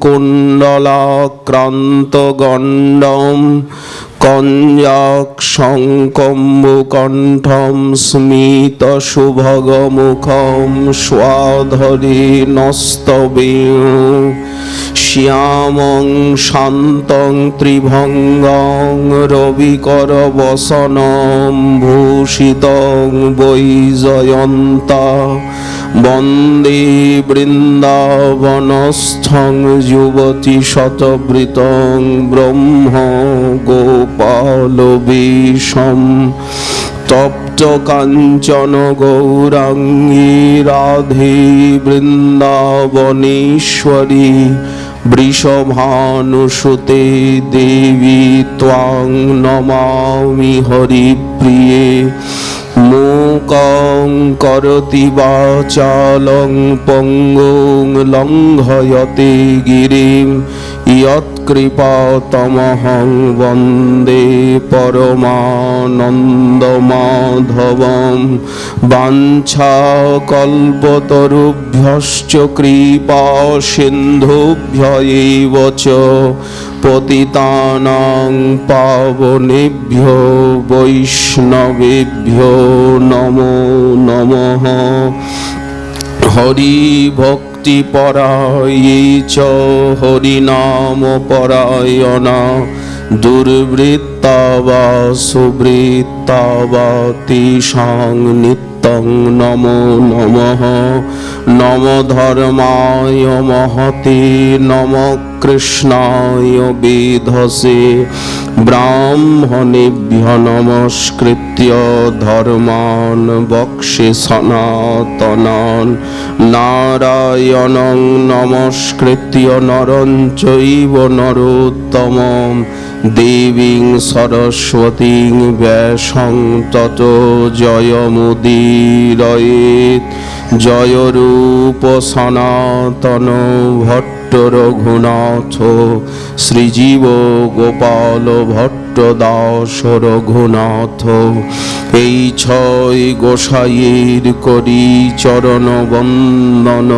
কুণ্ডলাক্রান্তগণ্ডম কঞ্জাক্ষঙ্কম্বুকণ্ঠম স্মিতশুভগমুখম স্বাধরিণস্তবেণু শ্যামং শান্তং ত্রিভঙ্গং রবিকরবসনম ভূষিতং বৈজয়ন্তা বন্দে বৃন্দাবনস্থং যুবতী শতবৃতং ব্রহ্ম গোপালবেশম তপ্ত কাঞ্চন গৌরাঙ্গী রাধে বৃন্দাবনেশ্বরী বৃষভানুসুতে দেবী ত্বাং নমামি হরিপ্রিয়ে মূকং করোতি বাচালং পঙ্গুং লঙ্ঘয়তে গিরিম ইয়ৎকৃপাতমহং বন্দে পরমানন্দমাধবম বাঞ্ছাকল্পতরুভ্যশ্চ কৃপা সিন্ধুভ্য এব চ পতিতানাং পাবনেভ্যো বৈষ্ণবেভ্যো নমো নমঃ। হরি ভক্তি পরায়ে চ হরিনাম পরায়ণা দুর্বৃত্তা বা সুবৃত্তা বা তেষাং নিত্যং নমো নমঃ। নম ধর্মায় মহতে নম কৃষ্ণায় বেধসে ব্রাহ্মণেভ্য নমস্কৃত্য ধর্মাन् বক্ষ্যে সনাতনাन् নারায়ণং নমস্কৃত্য নরং চৈব নরোত্তমং দেবীং সরস্বতীং ব্যাসং ততো জয়মুদীরয়েৎ। জয় রূপ সনাতন ভট্ট রঘুনাথ শ্রীজীব গোপাল ভট্ট দাস রঘুনাথ। এই ছয় গোসাইয়ের করি চরণ বন্দন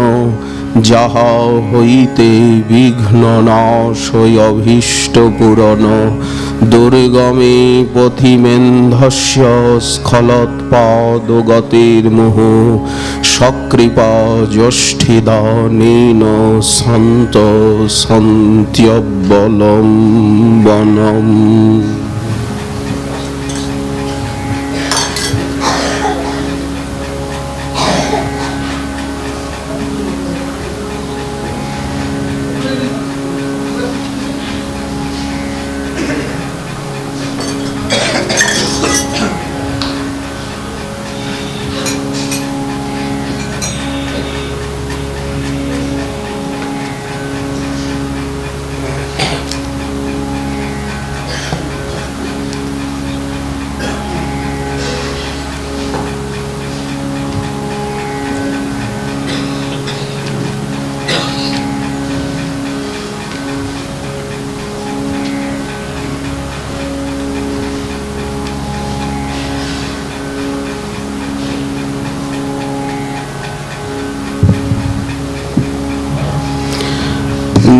যাহা হইতে বিঘ্ন নাশ অভীষ্ট পূরণ। দুর্গমে পথিমেন্ধস্য স্খলৎপাদগতির্মুঃ সকৃপা জ্যেষ্ঠিদানেন সন্ত সন্ত্যবলম্বনম।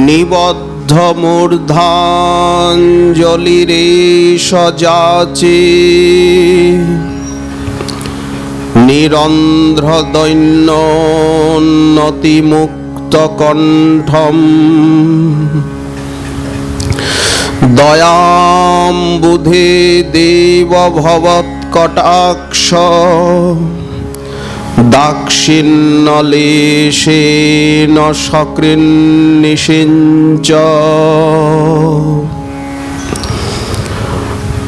নিবদ্ধ মূর্ধাঞ্জলিরে সজাচে নিরন্ধ্র দৈন্যন্নতিমুক্ত কণ্ঠম দয়াম্বুধে দেব ভবৎকটাক্ষ দাক্ষিণ্যলেশেন সকৃন্নিষিঞ্চ।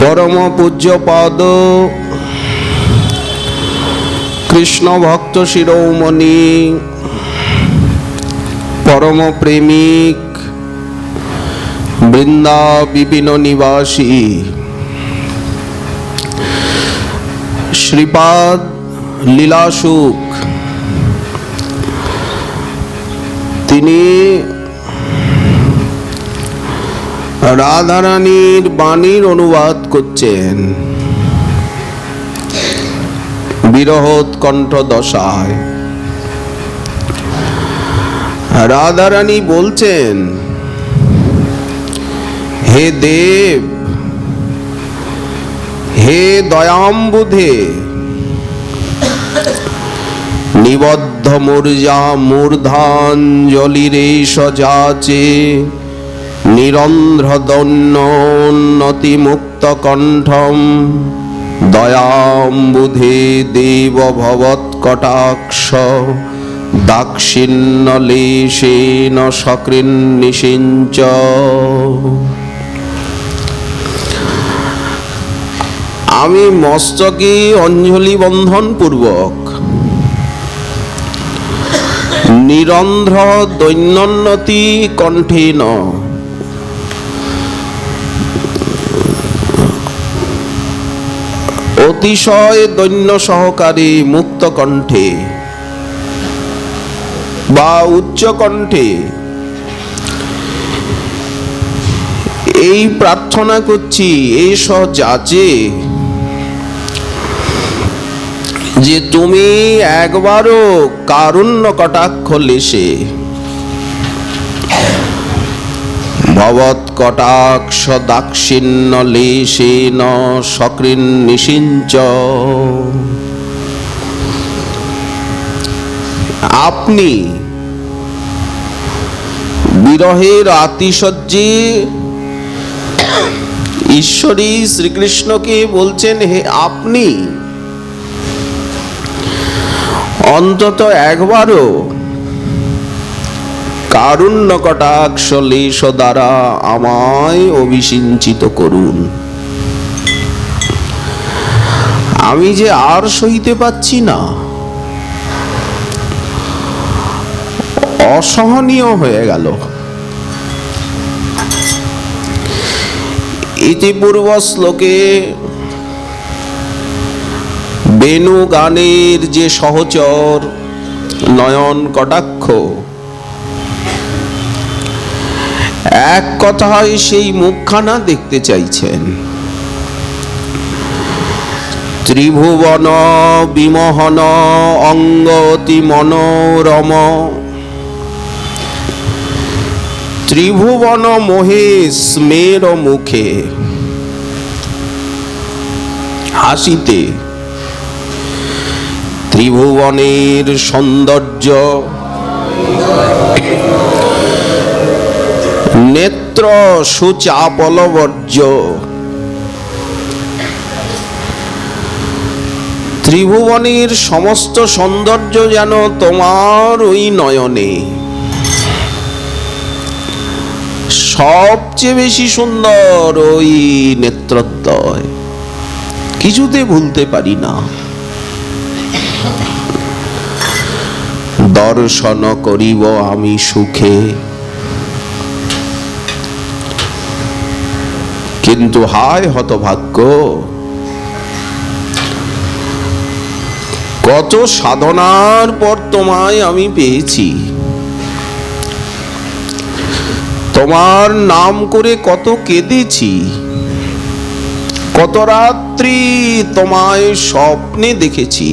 পরম পূজ্যপাদ কৃষ্ণ ভক্ত শিরোমণি পরম প্রেমিক বৃন্দা বিপিন নিবাসী শ্রীপাদ লীলাসুখ তিনি রাধারানীর বাণীর অনুবাদ করছেন বিরহোৎকণ্ঠ দশায়। রাধারানী বলছেন, হে দেব, হে দয়াম্বুধে, নিবদ্ধ মূর্ধাঞ্জলিরে সজাচে নিরন্ধ্র দন্যোন্নতি মুক্ত কণ্ঠম দয়াম্বুধে দেব ভবৎকটাক্ষ দাক্ষিণ্য লেশেন সকৃন্নিষিঞ্চ। আমি মস্তকে অঞ্জলি বন্ধন পূর্বক নিরন্ধ্র দৈন্যন্নতি কণ্ঠেন অতিশয় দৈন্য সহকারে মুক্ত কণ্ঠে বা উচ্চ কণ্ঠে এই প্রার্থনা করছি, এই সজাচে যে তুমি একবারও কারুণ্য কটাক্ষ লেশে ভবৎ কটাক্ষ দাক্ষিণ্য লেশেন সকৃন্নিষিঞ্চ। আপনি বিরহের আতিশয্যে ঈশ্বরী শ্রীকৃষ্ণকে বলছেন, হে আপনি অন্তত একবারও কারুণ্য কটাক্ষ লেশ দ্বারা আমায় অভিষিঞ্চিত করুন। আমি যে আর সইতে পাচ্ছি না, অসহনীয় হয়ে গেল। ইতিপূর্ব শ্লোকে বেণু গানের যে সহচর নয়ন কটাক্ষ, এক কথায় সেই মুখখানা দেখতে চাইছেন। ত্রিভুবন বিমোহন অঙ্গতি মনোরম, ত্রিভুবন মহেশ মের মুখে হাসিতে ত্রিভুবনের সৌন্দর্য নেত্র সুচাপলবর্জ্য। ত্রিভুবনের সমস্ত সৌন্দর্য যেন তোমার ওই নয়নে। সবচেয়ে বেশি সুন্দর ওই নেত্রদ্বয়, কিছুতে ভুলতে পারি না। দর্শন করিব আমি সুখে, কিন্তু হায় হতভাগ্য, কত সাধনার পর তোমায় আমি পেয়েছি। তোমার নাম করে কত কেঁদেছি, কত রাত্রি তোমায় স্বপ্নে দেখেছি।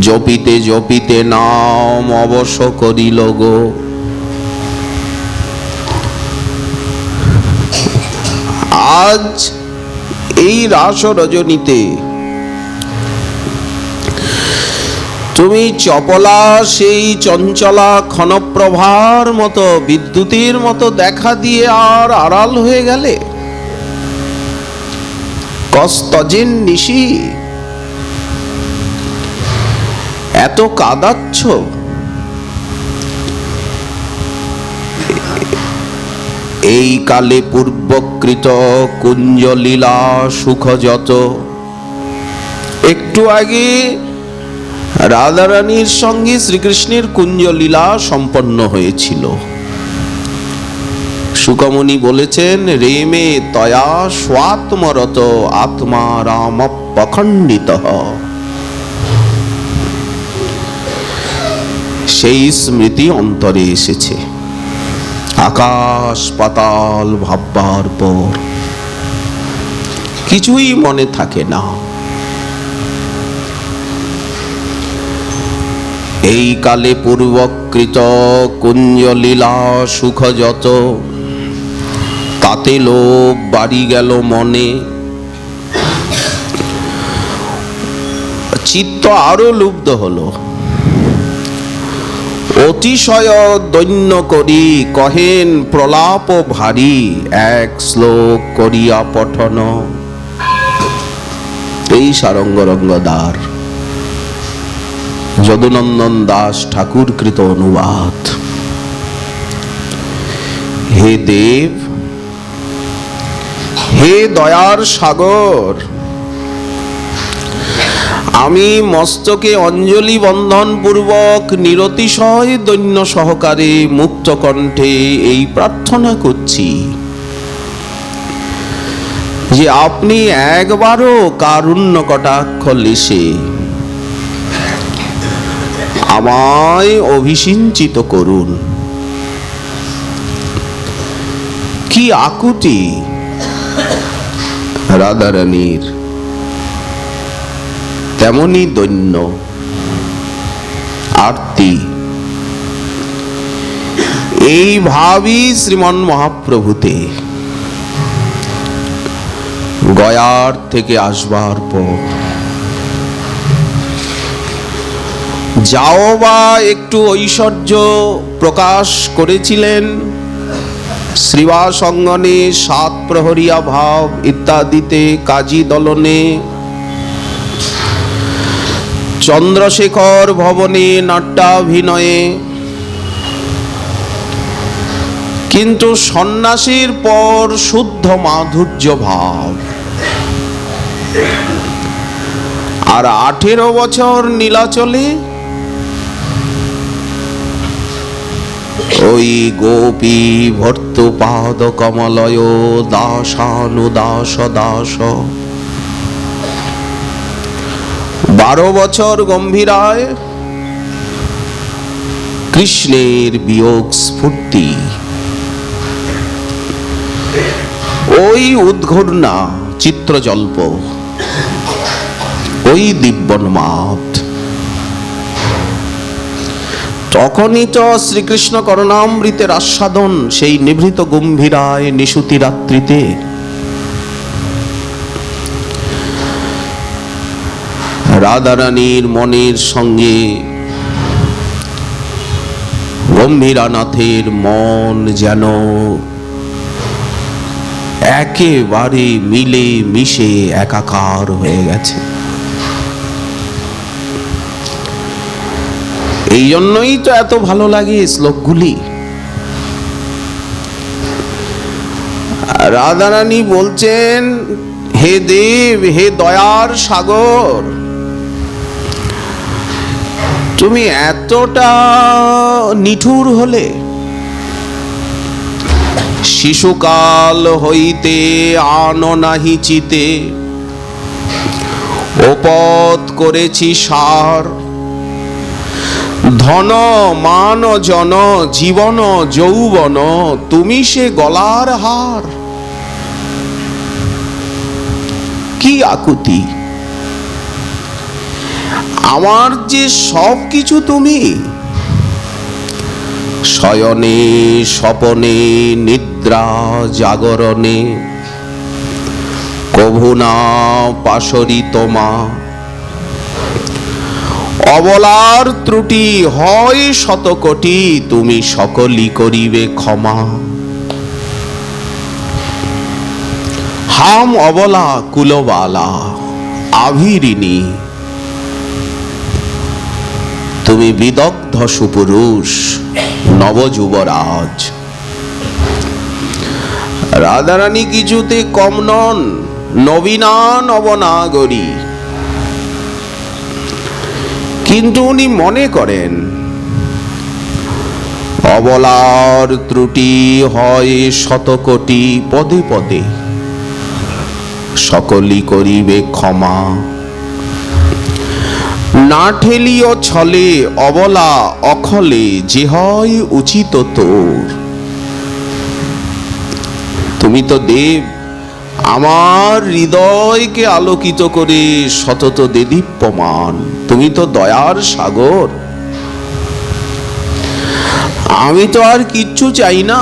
জপিতে জপিতে নাম অবশ্য করিল গো, আজ এই রাস রজনীতে তুমি চপলা সেই চঞ্চলা ক্ষণপ্রভার মতো বিদ্যুতের মতো দেখা দিয়ে আর আড়াল হয়ে গেলে। কস্তজেন নিশি এত কাঁদাচ্ছ, এই কালে পূর্বকৃত কুঞ্জলীলা সুখ যত। একটু আগে রাধারানীর সঙ্গে শ্রীকৃষ্ণের কুঞ্জলীলা সম্পন্ন হয়েছিল। সুকমণি বলেছেন, রেমে তয়া স্বাত্মরত আত্মা রাম পখণ্ডিত। সেই স্মৃতি অন্তরে এসেছে। আকাশ পাতাল ভাববার পর কিছুই মনে থাকে না। এই কালে পূর্বকৃত কুঞ্জলীলা সুখ যত, তাতে লোভ বাড়ি গেল মনে। চিত্ত আরো লুব্ধ হলো। অতিশয় দৈন্য করি কহেন প্রলাপ ভারী, এক শ্লোক করিয়া পঠন। এই সারঙ্গরঙ্গদার যদুনন্দন দাস ঠাকুর কৃত অনুবাদ। হে দেব, হে দয়ার সাগর, আমি মস্তকে অঞ্জলি বন্ধন পূর্বক নিরতিশয় দৈন্য সহকারে মুক্ত কণ্ঠে এই প্রার্থনা করছি যে আপনি একবারও কারুণ্য কটাক্ষ লেশে আমায় অভিষিঞ্চিত করুন। কি আকুতি রাধারানীর, তেমনি দৈন্য আরতি। এই ভাবই শ্রীমন মহাপ্রভুতে গয়ার থেকে আসবার পর যাও বা একটু ঐশ্বর্য প্রকাশ করেছিলেন, শ্রীবাস অঙ্গনে, সাত প্রহরিয়া ভাব ইত্যাদিতে, কাজী দলনে, চন্দ্রশেখর ভবনে, নাট্যাভিনয়ে, কিন্তু সন্ন্যাসীর পর শুদ্ধ মাধুর্য ভাব। আর 18 বছর নীলাচলে ওই গোপী ভর্তুপাদ কমলয় দাসানুদাস দাস। 12 বছর গম্ভীরায় কৃষ্ণের বিয়োগ স্ফূর্তি, ওই উদ্ঘূর্ণা চিত্রজল্প, ওই দিব্যন্মাদ। তখনই তো শ্রীকৃষ্ণ করুণামৃতের আস্বাদন সেই নিভৃত গম্ভীরায় নিশুতি রাত্রিতে। রাধারানীর মনের সঙ্গে গম্ভীরানাথের মন যেন একেবারে মিলে মিশে একাকার হয়ে গেছে। এই জন্যই তো এত ভালো লাগে শ্লোকগুলি। রাধারানী বলছেন, হে দেব, হে দয়ার সাগর, তুমি এতটা নিঠুর হলে। শিশুকাল হইতে আনো নাহি চিতে, ওপত করেছি সার। ধন মান জন জীবন যৌবন, তুমি সে গলার হার। কি আকুতি! আমার যে সব কিছু তুমি, শয়নে স্বপনে নিদ্রা জাগরণে, কভু না পাশরি তোমা। অবলার ত্রুটি হয় শতকোটি, তুমি সকলই করিবে ক্ষমা। হাম অবলা কুলবালা আভিরিনী, তুমি বিদগ্ধ সুপুরুষ নবযুবরাজ। রাধারানী কিছুতে কম নন, নবীনা নবনাগরী। কিন্তু উনি মনে করেন অবলার ত্রুটি হয় শতকোটি, পদে পদে সকলই করিবে ক্ষমা। না ঠেলিও ছলে অবলা অখলে, যে হয় উচিত তোর। তুমি তো দেব, আমার হৃদয়কে আলোকিত করে সতত দেদীপ্যমান। তুমি তো দয়ার সাগর, আমি তো আর কিচ্ছু চাই না,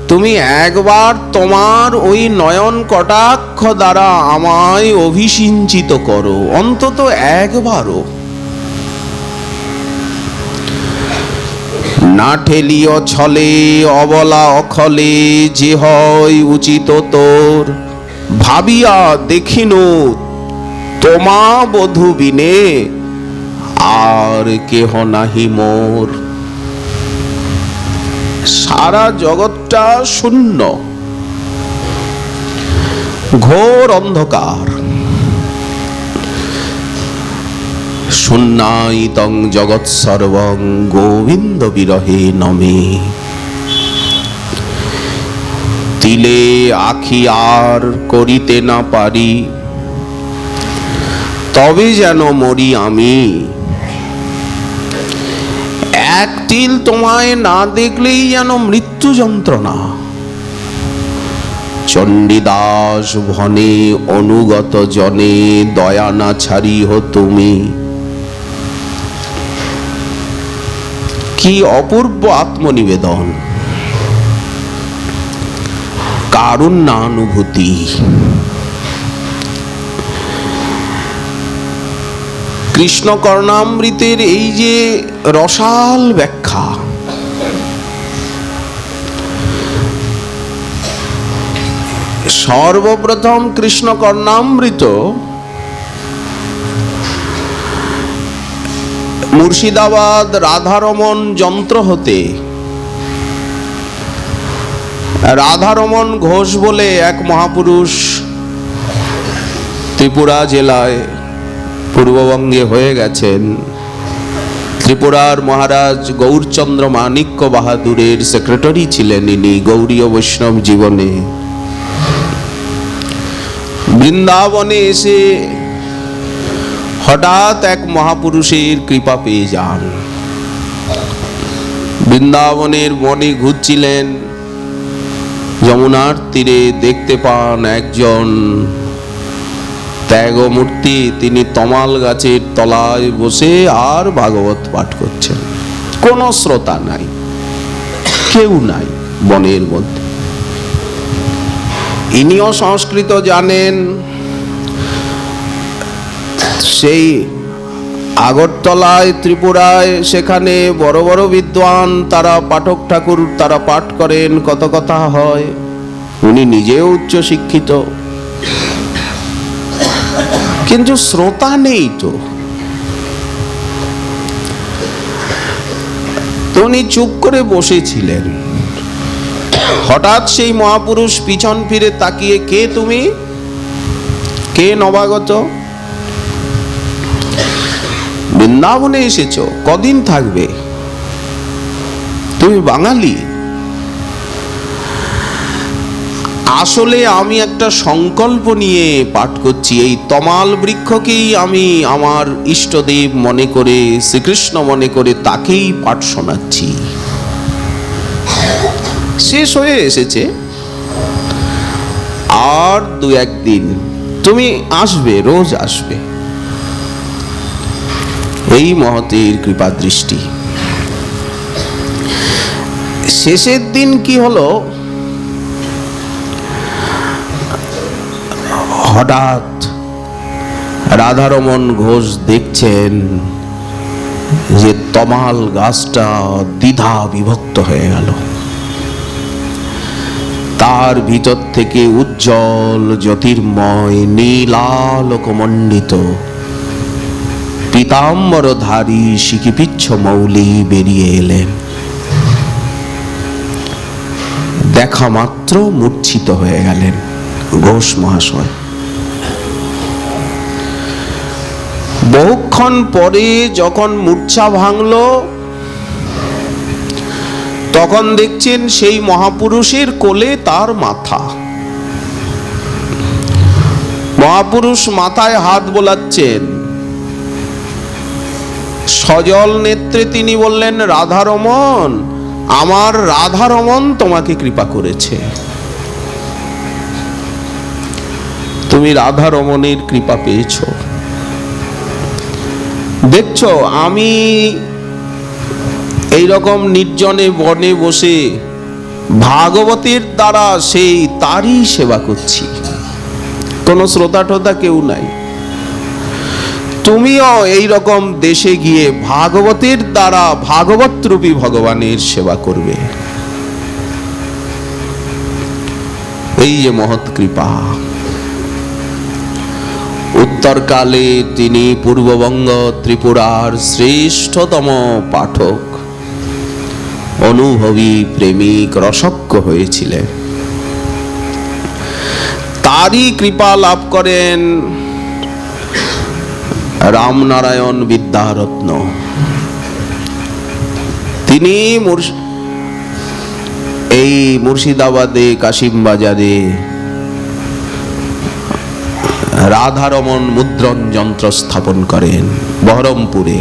তুমি একবার তোমার ওই নয়ন কটাক্ষ দ্বারা আমায় অভিষিঞ্চিত করো, অন্তত একবারও। না ঠেলিও ছলে অবলা অখলে, যে হয় উচিত তোর, ভাবিয়া দেখিন তোমা বধূ বিনে আর কেহ নাহি মোর। সারা জগৎটা শূন্য, ঘোর অন্ধকার। শূন্যায়িতং জগৎ সর্বং গোবিন্দ বিরহে নমে। তিলে আখি আর করিতে না পারি, তবে যেন মরি আমি। এক তিল তোমায় না দেখলেই যেন মৃত্যু যন্ত্রণা। চণ্ডীদাস ভনে অনুগত জনে, দয়া না ছাড়িহ তুমি। কি অপূর্ব আত্মনিবেদন, কারুণ্যানুভূতি। কৃষ্ণ কর্ণামৃতের এই যে রসাল ব্যাখ্যা, সর্বপ্রথম কৃষ্ণ কর্ণামৃত মুর্শিদাবাদ রাধারমন যন্ত্র হতে রাধারমন ঘোষ বলে এক মহাপুরুষ ত্রিপুরা জেলায় পূর্ববঙ্গে হয়ে গেছেন। ত্রিপুরার মহারাজ গৌরচন্দ্র মাণিক্য বাহাদুরের সেক্রেটারি ছিলেন ইনি গৌড়ীয় বৈষ্ণব জীবনে। বৃন্দাবনে এসে হঠাৎ এক মহাপুরুষের কৃপা পেয়ে যান। বৃন্দাবনের বনে ঘুরছিলেন, যমুনার তীরে দেখতে পান একজন ত্যাগমূর্তি। তিনি তমাল গাছের তলায় বসে আর ভাগবত পাঠ করছেন। কোনো শ্রোতা নাই, কেউ নাই বনের মধ্যে। ইনিও সংস্কৃত জানেন। সেই আগরতলায় ত্রিপুরায় সেখানে বড় বড় বিদ্বান, তারা পাঠক ঠাকুর, তারা পাঠ করেন, কত কথা হয়। উনি নিজেও উচ্চ শিক্ষিত, কিন্তু শ্রোতা নেই তো। উনি চুপ করে বসেছিলেন। হঠাৎ সেই মহাপুরুষ পিছন ফিরে তাকিয়ে, কে তুমি? কে নবাগত? বৃন্দাবনে এসেছো, কদিন থাকবে? তুমি বাঙালি? আসলে আমি একটা সংকল্প নিয়ে পাঠ করছি। এই তমাল বৃক্ষকেই আমি আমার ইষ্টদেব মনে করে, শ্রীকৃষ্ণ মনে করে তাকেই পাঠ শোনাচ্ছি। শেষ হয়ে এসেছে, আর দু একদিন তুমি আসবে, রোজ আসবে। এই মহতের কৃপা দৃষ্টি। শেষের দিন কি হলো, হঠাৎ রাধারমন ঘোষ দেখছেন যে তমাল গাছটা দ্বিধা বিভক্ত হয়ে গেল। তার ভিতর থেকে উজ্জ্বল জ্যোতির্ময় নীলালোকমণ্ডিত পীতাম্বরধারী শিকিপিচ্ছ মৌলি বেরিয়ে এলেন। দেখা মাত্র মূর্ছিত হয়ে গেলেন ঘোষ মহাশয়। বহুক্ষণ পরে যখন মূর্ছা ভাঙল, তখন দেখছেন সেই মহাপুরুষের কোলে তার মাথা। মহাপুরুষ মাথায় হাত বোলাচ্ছেন। সজল নেত্রে তিনি বললেন, রাধারমন, আমার রাধারমন তোমাকে কৃপা করেছে। তুমি রাধারমণের কৃপা পেয়েছ। দেখছো আমি এই রকম নির্জনে বনে বসে ভাগবতের দ্বারা সেই তারই সেবা করছি, কোনো শ্রোতা টোতা কেউ নাই। তুমিও এই রকম দেশে গিয়ে ভাগবতের দ্বারা ভাগবত রূপী ভগবানের সেবা করবে। এই যে মহৎ কৃপা। উত্তরকালে তিনি পূর্ববঙ্গ ত্রিপুরার শ্রেষ্ঠতম পাঠক, অনুভবী প্রেমিক, রসজ্ঞ হয়েছিলেন। তারই কৃপা লাভ করেন রামনারায়ণ বিদ্যারত্ন। তিনি এই মুর্শিদাবাদে কাশিমবাজারে রাধারমণ মুদ্রণ যন্ত্র স্থাপন করেন বহরমপুরে।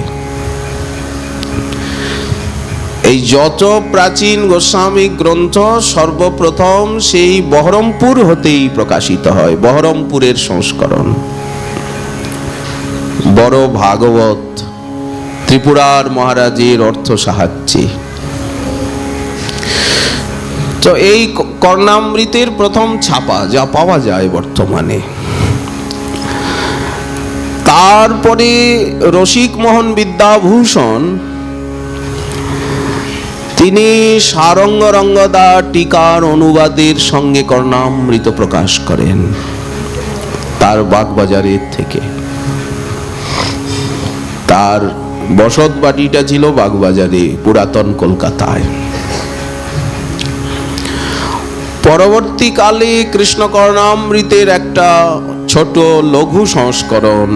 এই যত প্রাচীন গোস্বামী গ্রন্থ সর্বপ্রথম সেই বহরমপুর হতেই প্রকাশিত হয়, বহরমপুরের সংস্করণ। বড় ভাগবত ত্রিপুরার মহারাজের অর্থ সাহায্যে। তো এই কর্ণামৃতের প্রথম ছাপা যা পাওয়া যায় বর্তমানে। তারপরে রসিক মোহন বিদ্যাভূষণ তিনি সারঙ্গ রঙ্গদা টিকার অনুবাদের সঙ্গে কর্ণামৃত প্রকাশ করেন তার বাগবাজারের থেকে। তার বসত বাড়িটা ছিল বাগবাজারে, পুরাতন কলকাতায়। পরবর্তীকালে কৃষ্ণ কর্ণামৃতের একটা ছোট লঘু সংস্করণ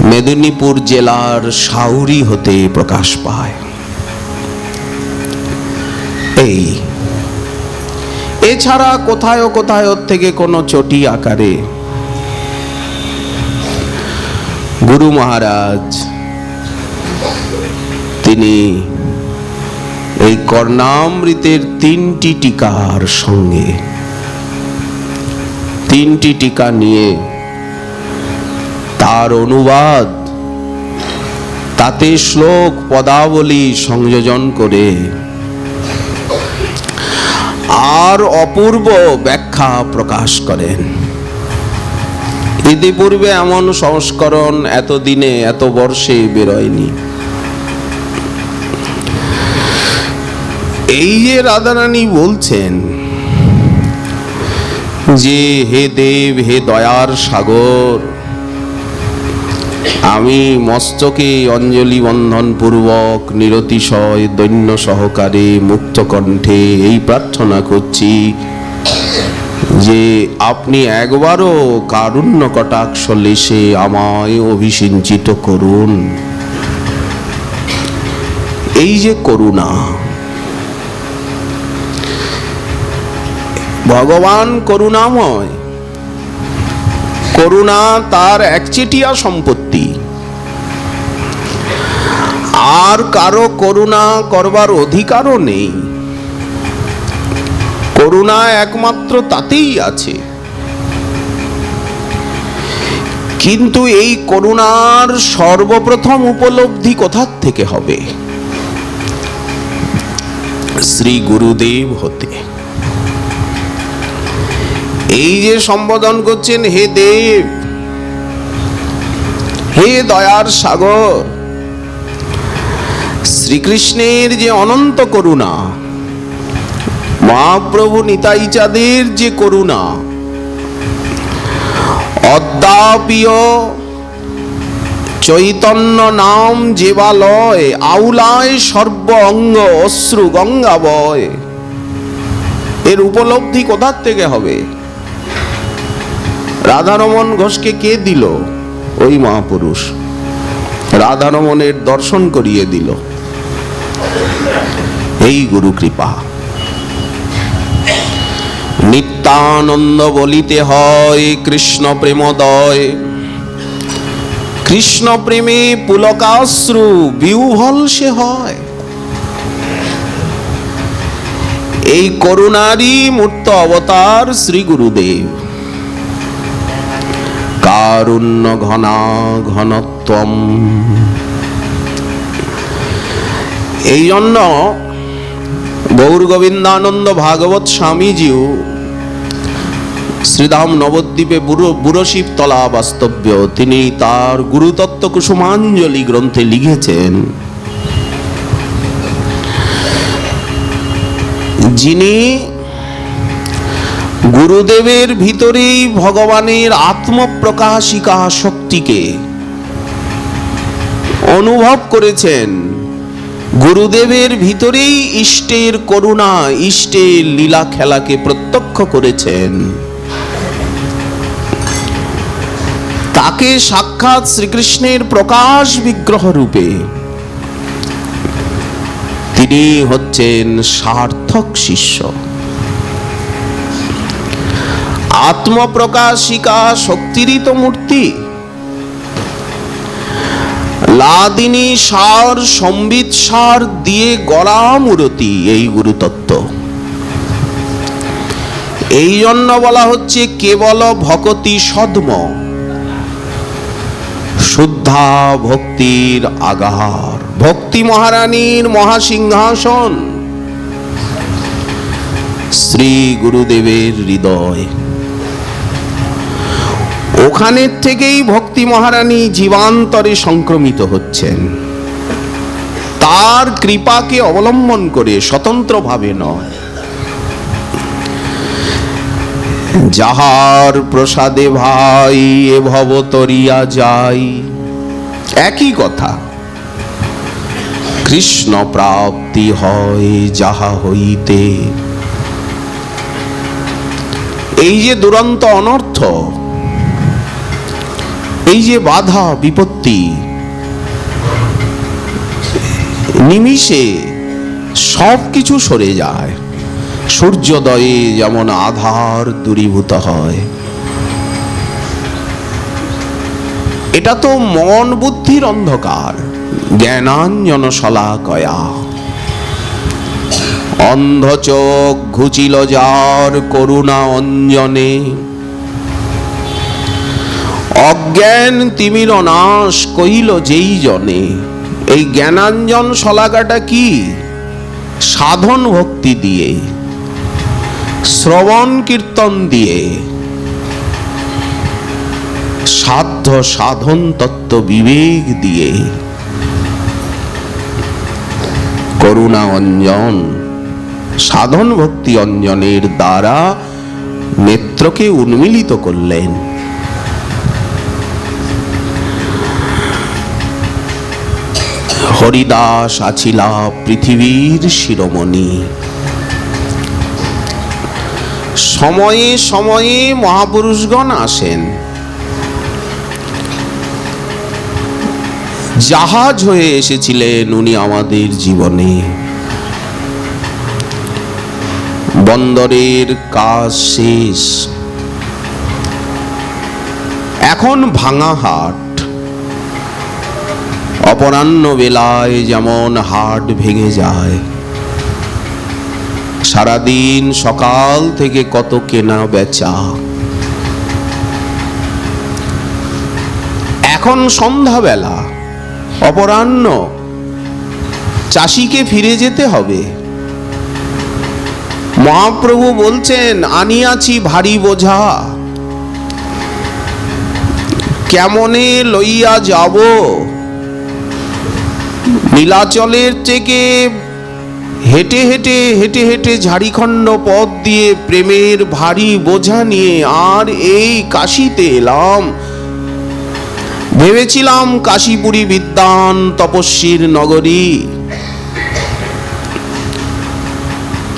মেদিনীপুর জেলার সাউরি হতে প্রকাশ পায়। এই এছাড়া কোথায় কোথায় থেকে কোনো চটি আকারে গুরু মহারাজ তিনি এই কর্ণামৃতের 3টি টিকার সঙ্গে 3টি টিকা নিয়ে তার অনুবাদ, তাতে শ্লোক পদাবলী সংযোজন করে আর অপূর্ব ব্যাখ্যা প্রকাশ করেন। ইতিপূর্বে এমন সংস্করণ এতদিনে এত বর্ষে বেরোয়নি। এই যে রাধারানী বলছেন যে হে দেব, হে দয়ার সাগর, আমি মস্তকে অঞ্জলি বন্ধন পূর্বক নিরতিশয় দৈন্য সহকারে মুক্ত কণ্ঠে এই প্রার্থনা করছি যে আপনি একবারও কারুণ্য কটাক্ষ লেশে আমায় অভিসিঞ্চিত করুন। এই যে করুণা, ভগবান করুণাময়। করুণা তার একচেটিয়া সম্পত্তি, আর কারো করুণা করবার অধিকারও নেই। করুণা একমাত্র তাতেই আছে। কিন্তু এই করুণার সর্বপ্রথম উপলব্ধি কোথা থেকে হবে? শ্রী গুরুদেব হতে। এই যে সম্বোধন করছেন হে দেব, হে দয়ার সাগর, শ্রীকৃষ্ণের যে অনন্ত করুণা, মহাপ্রভু নিতাই চাঁদের যে করুণা, অদ্যাপিও চৈতন্য নাম যেবালয় আউলায় সর্ব অঙ্গ অশ্রু গঙ্গা বয়। এর উপলব্ধি কোথা থেকে হবে? রাধারমণ ঘোষকে কে দিল? ওই মহাপুরুষ রাধারমণের দর্শন করিয়ে দিল। এই গুরু কৃপা। নিত্যানন্দ বলিতে হয় কৃষ্ণ প্রেমদয়, কৃষ্ণ প্রেমে পুলকাশ্রু বিহ্বল সে হয়। এই করুণারই মূর্ত অবতার শ্রী গুরুদেব। কারুণ্য ঘনা ঘনত্বম। এই জন্য গৌর গোবিন্দানন্দ ভাগবত স্বামীজিও শ্রীধাম নবদ্বীপে বুড়ো শিবতলা বাস্তব্য তিনি তার গুরুতত্ত্ব কুসুমাঞ্জলি গ্রন্থে লিখেছেন, যিনি গুরুদেবের ভিতরেই ভগবানের আত্মপ্রকাশিকা শক্তিকে অনুভব করেছেন, গুরুদেবের ভিতরেই ইষ্টের করুণা, ইষ্টের লীলা খেলাকে প্রত্যক্ষ করেছেন, তাকে সাক্ষাৎ শ্রীকৃষ্ণের প্রকাশ বিগ্রহ রূপে তিনি হচ্ছেন সার্থক শিষ্য। আত্মপ্রকাশিকা শক্তিরই তো মূর্তি। লাদিনী সার সম্বিত সার দিয়ে গড়া মূরতি এই গুরুতত্ত্ব। এই জন্য বলা হচ্ছে কেবল ভকতি সদ্ম, শুদ্ধা ভক্তির আগার। ভক্তি মহারানীর মহাসিংহাসন শ্রী গুরুদেবের হৃদয়। ওখানের থেকেই ভক্তি মহারানী জীবান্তরে সংক্রমিত হচ্ছেন, তার কৃপাকে অবলম্বন করে, স্বতন্ত্রভাবে নয়। যাহার প্রসাদে ভাই এ ভব তরিয়া যাই, একই কথা। কৃষ্ণ প্রাপ্তি হয় যাহা হইতে। এই যে দুরন্ত অনর্থ, এই যে বাধা বিপত্তি, নিমিষে সব কিছু সরে যায়। সূর্যোদয়ে যেমন আধার দূরীভূত হয়, এটা তো মন বুদ্ধির অন্ধকার। জ্ঞানাঞ্জন শলাকয়া অন্ধ চোখ ঘুচিল যার করুণা অঞ্জনে, অজ্ঞান তিমির নাশ কহিল যেই জনে। এই জ্ঞানাঞ্জন শলাকাটা কি? সাধন ভক্তি দিয়ে, শ্রবণ কীর্তন দিয়ে, সাধ্য সাধন তত্ত্ব বিবেক দিয়ে, করুণা অঞ্জন সাধন ভক্তি অঞ্জনের দ্বারা নেত্রকে উন্মিলিত করলেন। হরিদাস আছিলা পৃথিবীর শিরোমণি। সময়ে সময়ে মহাপুরুষগণ আসেন, জাহাজ হয়ে এসেছিলেন উনি আমাদের জীবনে। বন্দরের কাজ শেষ, এখন ভাঙা হাট। অপরাহ্ন বেলায় যেমন হাট ভেঙে যায়, সারাদিন সকাল থেকে কত কেনা বেচা। এখন সন্ধ্যাবেলা, অপরাহ্ন, চাষিকে ফিরে যেতে হবে। মহাপ্রভু বলছেন, আনিয়াছি ভারী বোঝা, কেমনে লইয়া যাব। নীলাচলের থেকে হেঁটে হেঁটে হেঁটে হেঁটে ঝাড়িখণ্ড পথ দিয়ে প্রেমের ভারী বোঝা নিয়ে আর এই কাশীতে এলাম। ভেবেছিলাম কাশীপুরী বিদ্বান তপস্বীর নগরী,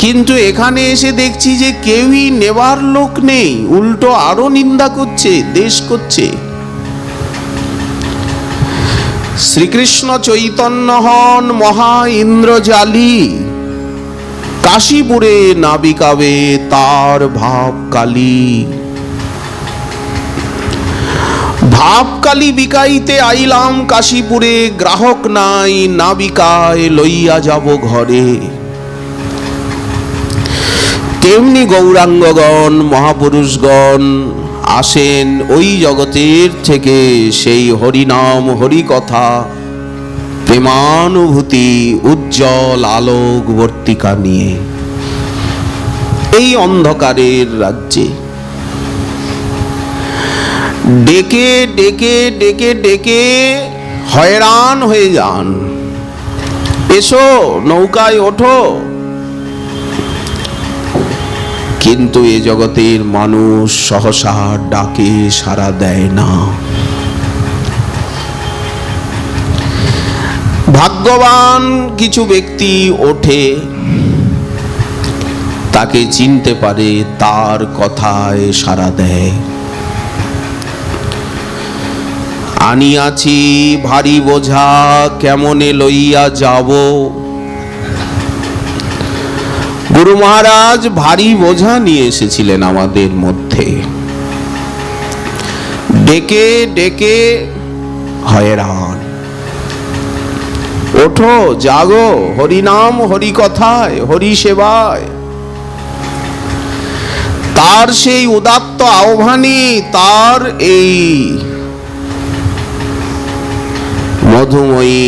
কিন্তু এখানে এসে দেখছি যে কেউই নেবার লোক নেই, উল্টো আরো নিন্দা করছে, দেশ করছে। শ্রীকৃষ্ণ চৈতন্য হন মহা ইন্দ্রজালী, কাশীপুরে নাবিকাবে তার ভাব কালী। ভাবকালী বিকাইতে আইলাম কাশীপুরে, গ্রাহক নাই নাবিকায় লইয়া যাব ঘরে। তেমনি গৌরাঙ্গগণ মহাপুরুষগণ আসেন ওই জগতের থেকে সেই হরিনাম হরিকথা প্রেমানুভূতি উজ্জ্বল আলোকবর্তিকা নিয়ে এই অন্ধকারের রাজ্যে ডেকে ডেকে ডেকে ডেকে হয়রান হয়ে যান, এসো নৌকায় ওঠো। কিন্তু এ জগতের মানুষ সহসা ডাকে সাড়া দেয় না। ভাগ্যবান কিছু ব্যক্তি ওঠে, তাকে চিনতে পারে, তার কথায় সাড়া দেয়। আনিয়াছি ভারী বোঝা কেমনে লইয়া যাব। গুরু মহারাজ ভারী বোঝা নিয়ে এসেছিলেন আমাদের মধ্যে। ডেকে ডেকে হয়রান, ওঠো জাগো, হরি নাম হরি কথায় হরি সেবায়। তার সেই উদাত্ত আহ্বানে, তার এই মধুময়ী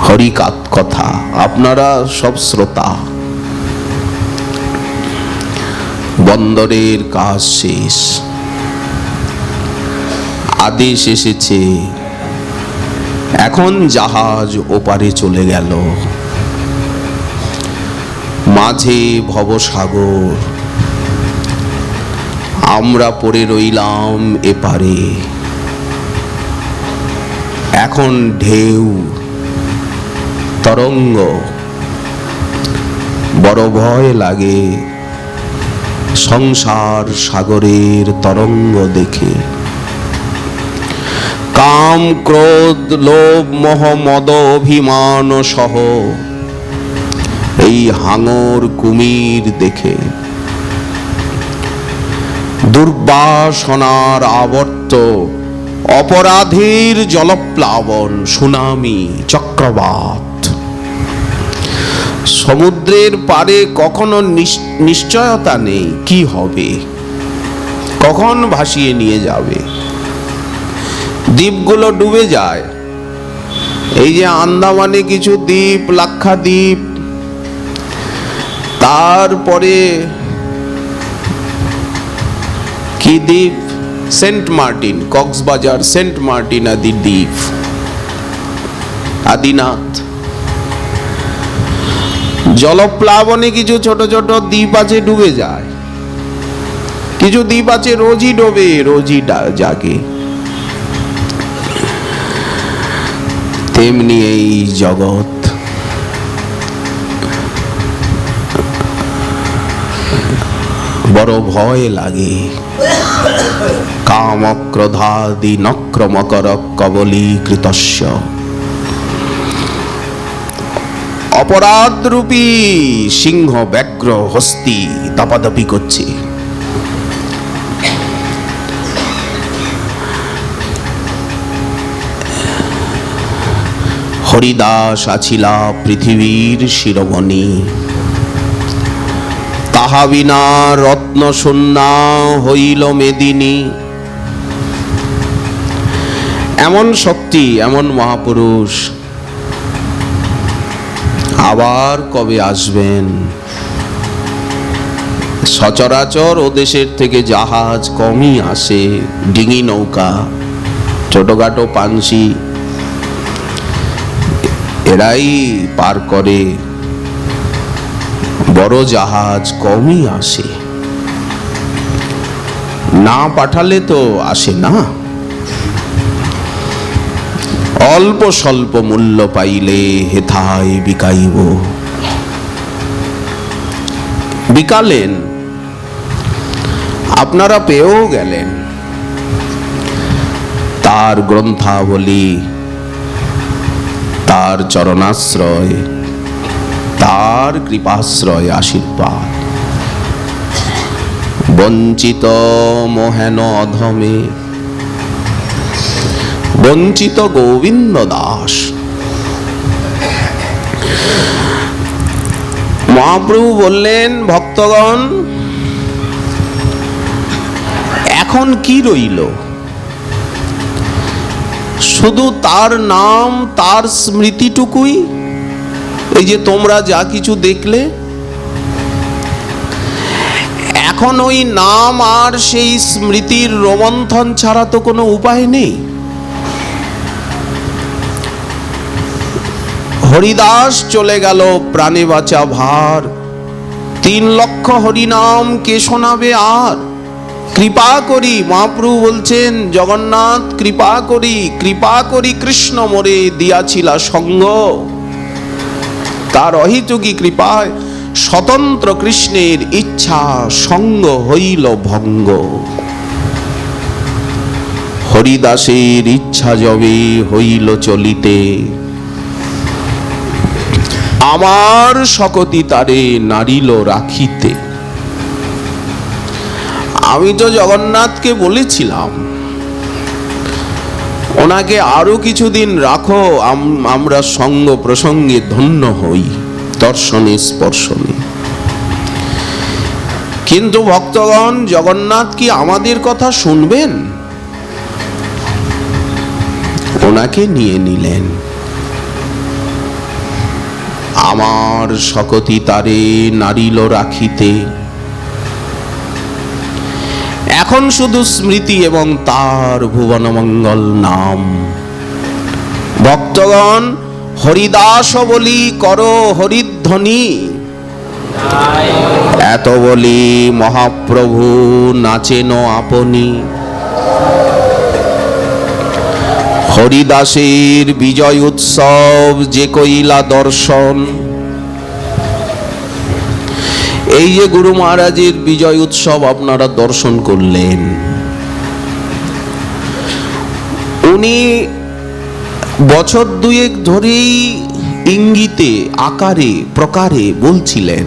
হরিকাত কথা আপনারা সব শ্রোতা। বন্দরের কাজ শেষ, আদেশ এসেছে, এখন জাহাজ ওপারে চলে গেল। মাঝে ভবসাগর, আমরা পড়ে রইলাম এপারে। এখন ঢেউ তরঙ্গ, বড় ভয় লাগে সংসার সাগরের তরঙ্গ দেখে। কাম ক্রোধ লোভ মোহ মদ অভিমান সহ এই হাঙর কুমির দেখে। দুর্বাসনার আবর্ত অপরাধীর জলপ্লাবন, সুনামি চক্রবাত। সমুদ্রের পারে কখনো নিশ্চয়তা নেই কি হবে, কখন ভাসিয়ে নিয়ে যাবে। দ্বীপগুলো ডুবে যায়। এই যে আন্দামানে কিছু দ্বীপ, লাক্ষাদ্বীপ, তারপরে কি দ্বীপ, সেন্ট মার্টিন, কক্সবাজার, সেন্ট মার্টিন আদি দ্বীপ, আদিনাথ। জলপ্লাবনে কিছু ছোট ছোট দ্বীপ আছে, ডুবে যায়। কিছু দ্বীপ আছে রোজই ডোবে, রোজই জাগে। তেমনি এই জগৎ। বড় ভয় লাগে। কাম ক্রোধাদি নক্রমকর কবলীকৃতস্য। অপরাধরূপী সিংহ ব্যগ্র হস্তি দাপাদাপি করছে। হরিদাস আছিলা পৃথিবীর শিরোমণি, তাহা বিনা রত্ন শূন্যা হইল মেদিনী। এমন শক্তি, এমন মহাপুরুষ আবার কবে আসবেন? সচরাচর ও দেশের থেকে জাহাজ কমই আসে, ডিঙি নৌকা, ছোটখাটো পানসি এরাই পার করে। বড় জাহাজ কমই আসে, না পাঠালে তো আসে না। অল্প স্বল্প মূল্য পাইলে হেথায় বিকাইব। বিকালেন, আপনারা পেয়েও গেলেন। তার গ্রন্থাবলী, তার চরণাশ্রয়, তার কৃপাশ্রয় আশীর্বাদ। বঞ্চিত মোহেন অধমে, বঞ্চিত গোবিন্দ দাস। মহাপ্রভু বললেন, ভক্তগণ এখন কি রইল? শুধু তার নাম, তার স্মৃতিটুকুই। এই যে তোমরা যা কিছু দেখলে, এখন ওই নাম আর সেই স্মৃতির রোমন্থন ছাড়া তো কোনো উপায় নেই। হরিদাস চলে গেল, প্রাণে বাঁচা ভার। 3 লক্ষ হরিনাম কে শোনাবে আর? কৃপা করি, মহাপ্রভু বলছেন, জগন্নাথ কৃপা করি কৃষ্ণ মোরে দিয়াছিলা সঙ্গ। তার অহিতুকী কৃপায় স্বতন্ত্র কৃষ্ণের ইচ্ছা সঙ্গ হইল ভঙ্গ। হরিদাসের ইচ্ছা যবে হইল চলিতে, আমার শকতি তারে নারিল রাখিতে। আমি তো জগন্নাথকে বলেছিলাম, ওনাকে আরো কিছুদিন রাখো, আমরা সঙ্গ প্রসঙ্গে ধন্য হই, দর্শনে স্পর্শনে। কিন্তু ভক্তগণ, জগন্নাথ কি আমাদের কথা শুনবেন? ওনাকে নিয়ে নিলেন। আমার শকতি তারে নারিল রাখিতে। এখন শুধু স্মৃতি এবং তার ভুবনমঙ্গল নাম। ভক্তগণ, হরিদাস বলি করো হরিধ্বনি, এত বলি মহাপ্রভু নাচেন আপনি। হরিদাসের বিজয় উৎসব যে কইলা দর্শন। এই যে গুরু মহারাজের বিজয় উৎসব আপনারা দর্শন করলেন, উনি বছর 2 ধরেই ইঙ্গিতে আকারে প্রকারে বলছিলেন।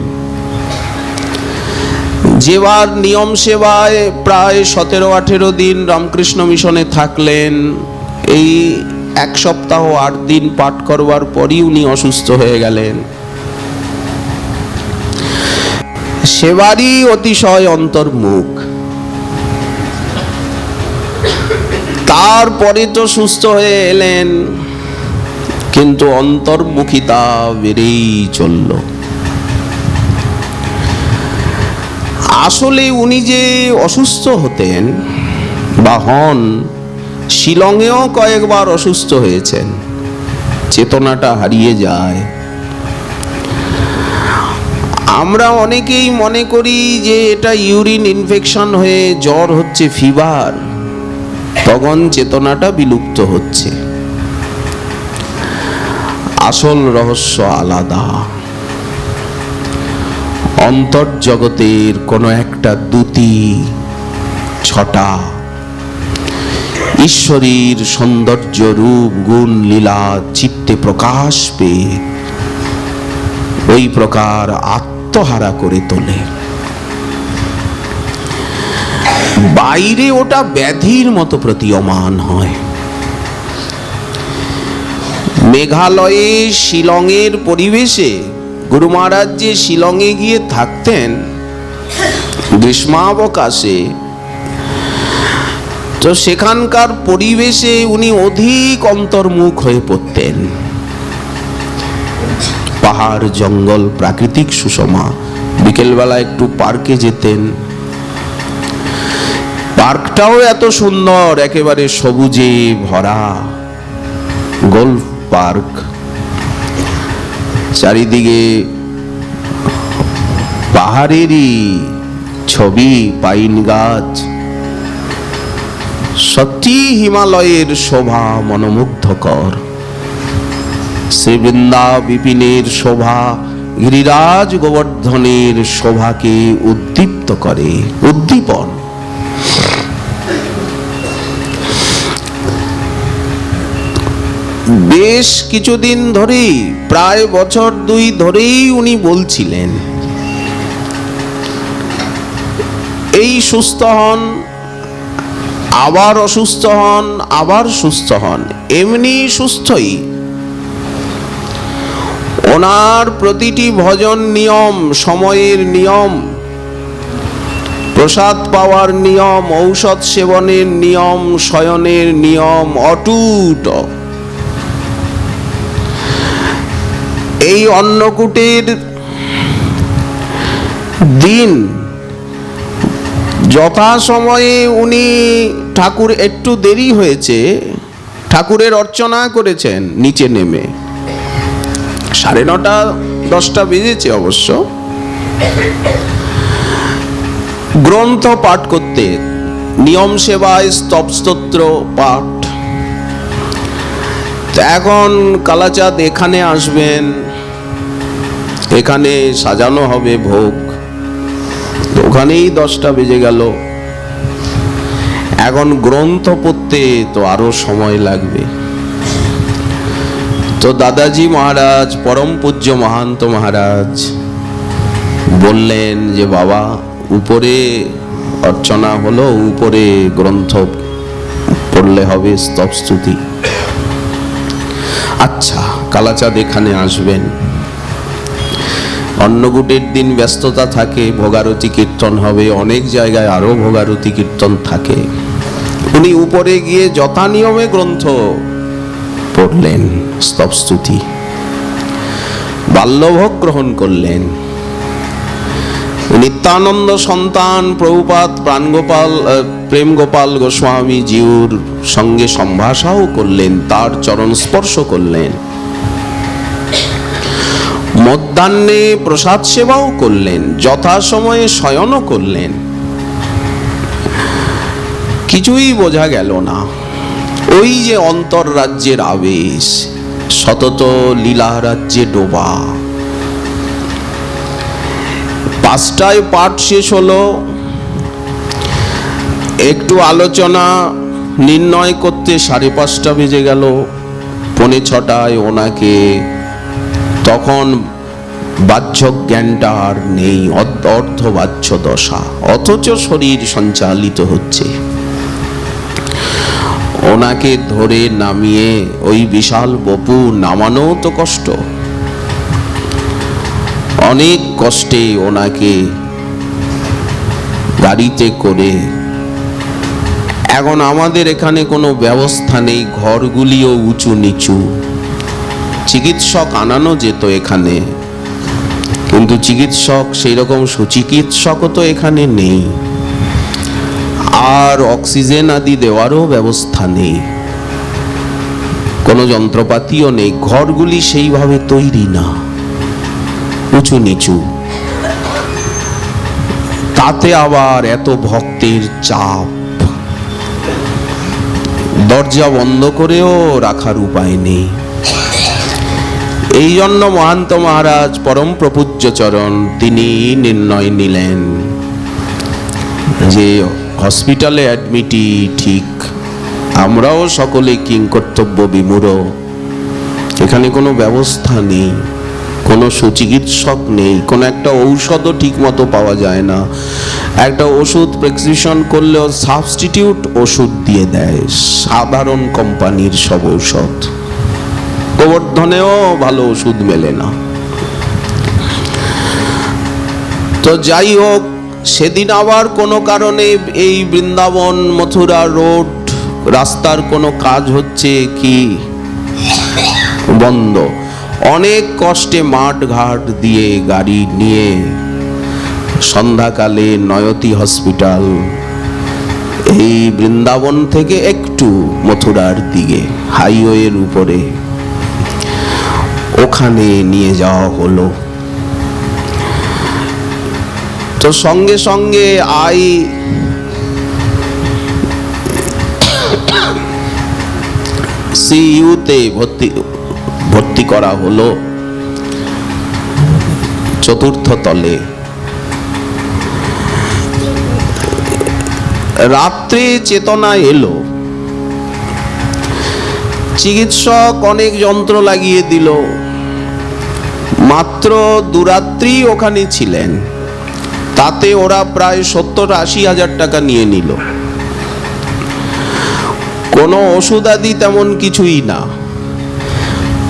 যেবার নিয়ম সেবায় প্রায় 17-18 দিন রামকৃষ্ণ মিশনে থাকলেন, এই 1 সপ্তাহ 8 দিন পাঠ করবার পরই উনি অসুস্থ হয়ে গেলেন। সেবারই অতিশয় অন্তর্মুখ। তারপরে তো সুস্থ হয়ে এলেন, কিন্তু অন্তর্মুখিতা বেড়েই চলল। আসলে উনি যে অসুস্থ হতেন বা হন, শিলংয়েও কয়েকবার অসুস্থ হয়েছেন, চেতনাটা হারিয়ে যায়। আমরা অনেকেই মনে করি যে এটা ইউরিন ইনফেকশন হয়ে জ্বর হচ্ছে, ফিভার, তখন চেতনাটা বিলুপ্ত হচ্ছে। আসল রহস্য আলাদা। অন্তর্জগতের কোন একটা দ্যুতি ছটা ঈশ্বরীর সৌন্দর্য রূপ গুণ লীলা চিত্তে প্রকাশ পেয়ে ওই প্রকার আত্মহারা করে তোলে। বাইরে ওটা ব্যাধির মতো প্রতীয়মান হয়। মেঘালয়ে শিলংয়ের পরিবেশে গুরু মহারাজ যে শিলংয়ে গিয়ে থাকতেন গ্রীষ্মাবকাশে, তো সেখানকার পরিবেশে উনি অধিক অন্তর্মুখ হয়ে পড়তেন। পাহাড় জঙ্গল প্রাকৃতিক সুষমা। বিকেলবেলা একটু পার্কে যেতেন, পার্কটাও এত সুন্দর, একেবারে সবুজে ভরা, গোল্ফ পার্ক, চারিদিকে পাহাড়েরই ছবি, পাইন গাছ। সত্যি হিমালয়ের শোভা মনোমুগ্ধকর। শ্রীবৃন্দা বিপিনের শোভা গিরিরাজ গোবর্ধনের শোভাকে উদ্দীপ্ত করে, উদ্দীপন। বেশ কিছুদিন ধরেই, প্রায় বছর 2 ধরেই উনি বলছিলেন এই সুস্থ হন, আবার অসুস্থ হন, আবার সুস্থ হন, এমনি সুস্থই। ওনার প্রতিটি ভজন নিয়ম, সময়ের নিয়ম, প্রসাদ পাওয়ার নিয়ম, ঔষধ সেবনের নিয়ম, শয়নের নিয়ম অটুট। এই অন্নকূটের দিন যথাসময়ে উনি ঠাকুর, একটু দেরি হয়েছে, ঠাকুরের অর্চনা করেছেন নিচে নেমে, 9:30 10টা বেজেছে অবশ্য। গ্রন্থ পাঠ করতে, নিয়ম সেবায় স্তবস্তোত্র পাঠ। এখন কালাচাঁদ এখানে আসবেন, এখানে সাজানো হবে ভোগ, ওখানেই 10টা বেজে গেল। এখন গ্রন্থ পড়তে তো আরো সময় লাগবে। তো দাদাজি মহারাজ, পরম পূজ্য মহান্ত মহারাজ বললেন যে বাবা, উপরে অর্চনা হলো, উপরে গ্রন্থ পড়লে হবে, স্তবস্তুতি। আচ্ছা, কালাচাঁদ এখানে আসবেন। অন্নকূটের দিন ব্যস্ততা থাকে, ভোগারতি কীর্তন হবে, অনেক জায়গায় আরো ভোগারতি কীর্তন থাকে। উনি উপরে গিয়ে যথা নিয়মে গ্রন্থ পড়লেন, স্তবস্তুতি, বাল্যভোগ গ্রহণ করলেন। নিত্যানন্দ সন্তান প্রভুপাদ প্রাণগোপাল প্রেম গোপাল গোস্বামী জিউর সঙ্গে সম্ভাষাও করলেন, তার চরণ স্পর্শ করলেন। মধ্যাহ্নে প্রসাদ সেবাও করলেন, যথাসময়ে শয়নও করলেন। কিছুই বোঝা গেল না। ওই যে অন্তররাজ্যের আবেশ, সতত লীলা রাজ্যে ডোবা। 5টায় পাঠ শেষ হলো, একটু আলোচনা নির্ণয় করতে 5:30 বেজে গেল। 5:45 ওনাকে, তখন বাহ্য জ্ঞানটা আর নেই, অর্ধবাহ্য দশা, অথচ শরীর সঞ্চালিত হচ্ছে। ওনাকে ধরে নামিয়ে, ওই বিশাল বপু নামানো তো কষ্ট, অনেক কষ্টে ওনাকে গাড়িতে করে। এখন আমাদের এখানে কোনো ব্যবস্থা নেই, ঘরগুলিও উঁচু নিচু। চিকিৎসক আনানো যেত এখানে, কিন্তু চিকিৎসক সেই রকম সুচিকিৎসকও তো এখানে নেই, আর অক্সিজেন আদি দেওয়ারও ব্যবস্থা নেই, কোনো যন্ত্রপাতিও নেই। ঘরগুলি সেইভাবে তৈরি না, উঁচু নিচু, তাতে আবার এত ভক্তের চাপ, দরজা বন্ধ করেও রাখার উপায় নেই। এই জন্য মহান্ত মহারাজ পরম প্রপূজ্য চরণ তিনি নির্ণয় নিলেন যে হসপিটালে অ্যাডমিটই ঠিক। আমরাও সকলে কিংকর্তব্য বিমূঢ়, এখানে কোনো ব্যবস্থা নেই, কোনো সুচিকিৎসক নেই, কোনো একটা ঔষধও ঠিক মতো পাওয়া যায় না। একটা ওষুধ প্রেসক্রিপশন করলেও সাবস্টিটিউট ওষুধ দিয়ে দেয়, সাধারণ কোম্পানির সব ঔষধ। গোবর্ধনেও ভালো ওষুধ মেলে না। তো যাই হোক, সেদিন আবার কোনো কারণে এই বৃন্দাবন মথুরা রোড রাস্তার কোনো কাজ হচ্ছে কি বন্ধ। অনেক কষ্টে মাঠ ঘাট দিয়ে গাড়ি নিয়ে সন্ধ্যাকালে নয়তী হসপিটাল, এই বৃন্দাবন থেকে একটু মথুরার দিকে হাইওয়ের উপরে, ওখানে নিয়ে যাওয়া হলো। তো সঙ্গে সঙ্গে ICUতে ভর্তি করা হলো, 4th তলে। রাত্রে চেতনা এলো, চিকিৎসক অনেক যন্ত্র লাগিয়ে দিল। মাত্র 2 রাত্রি ওখানে ছিলেন, তাতে ওরা প্রায় 70-80 হাজার টাকা নিয়ে নিল। কোনো ওষুধ আদি তেমন কিছুই না,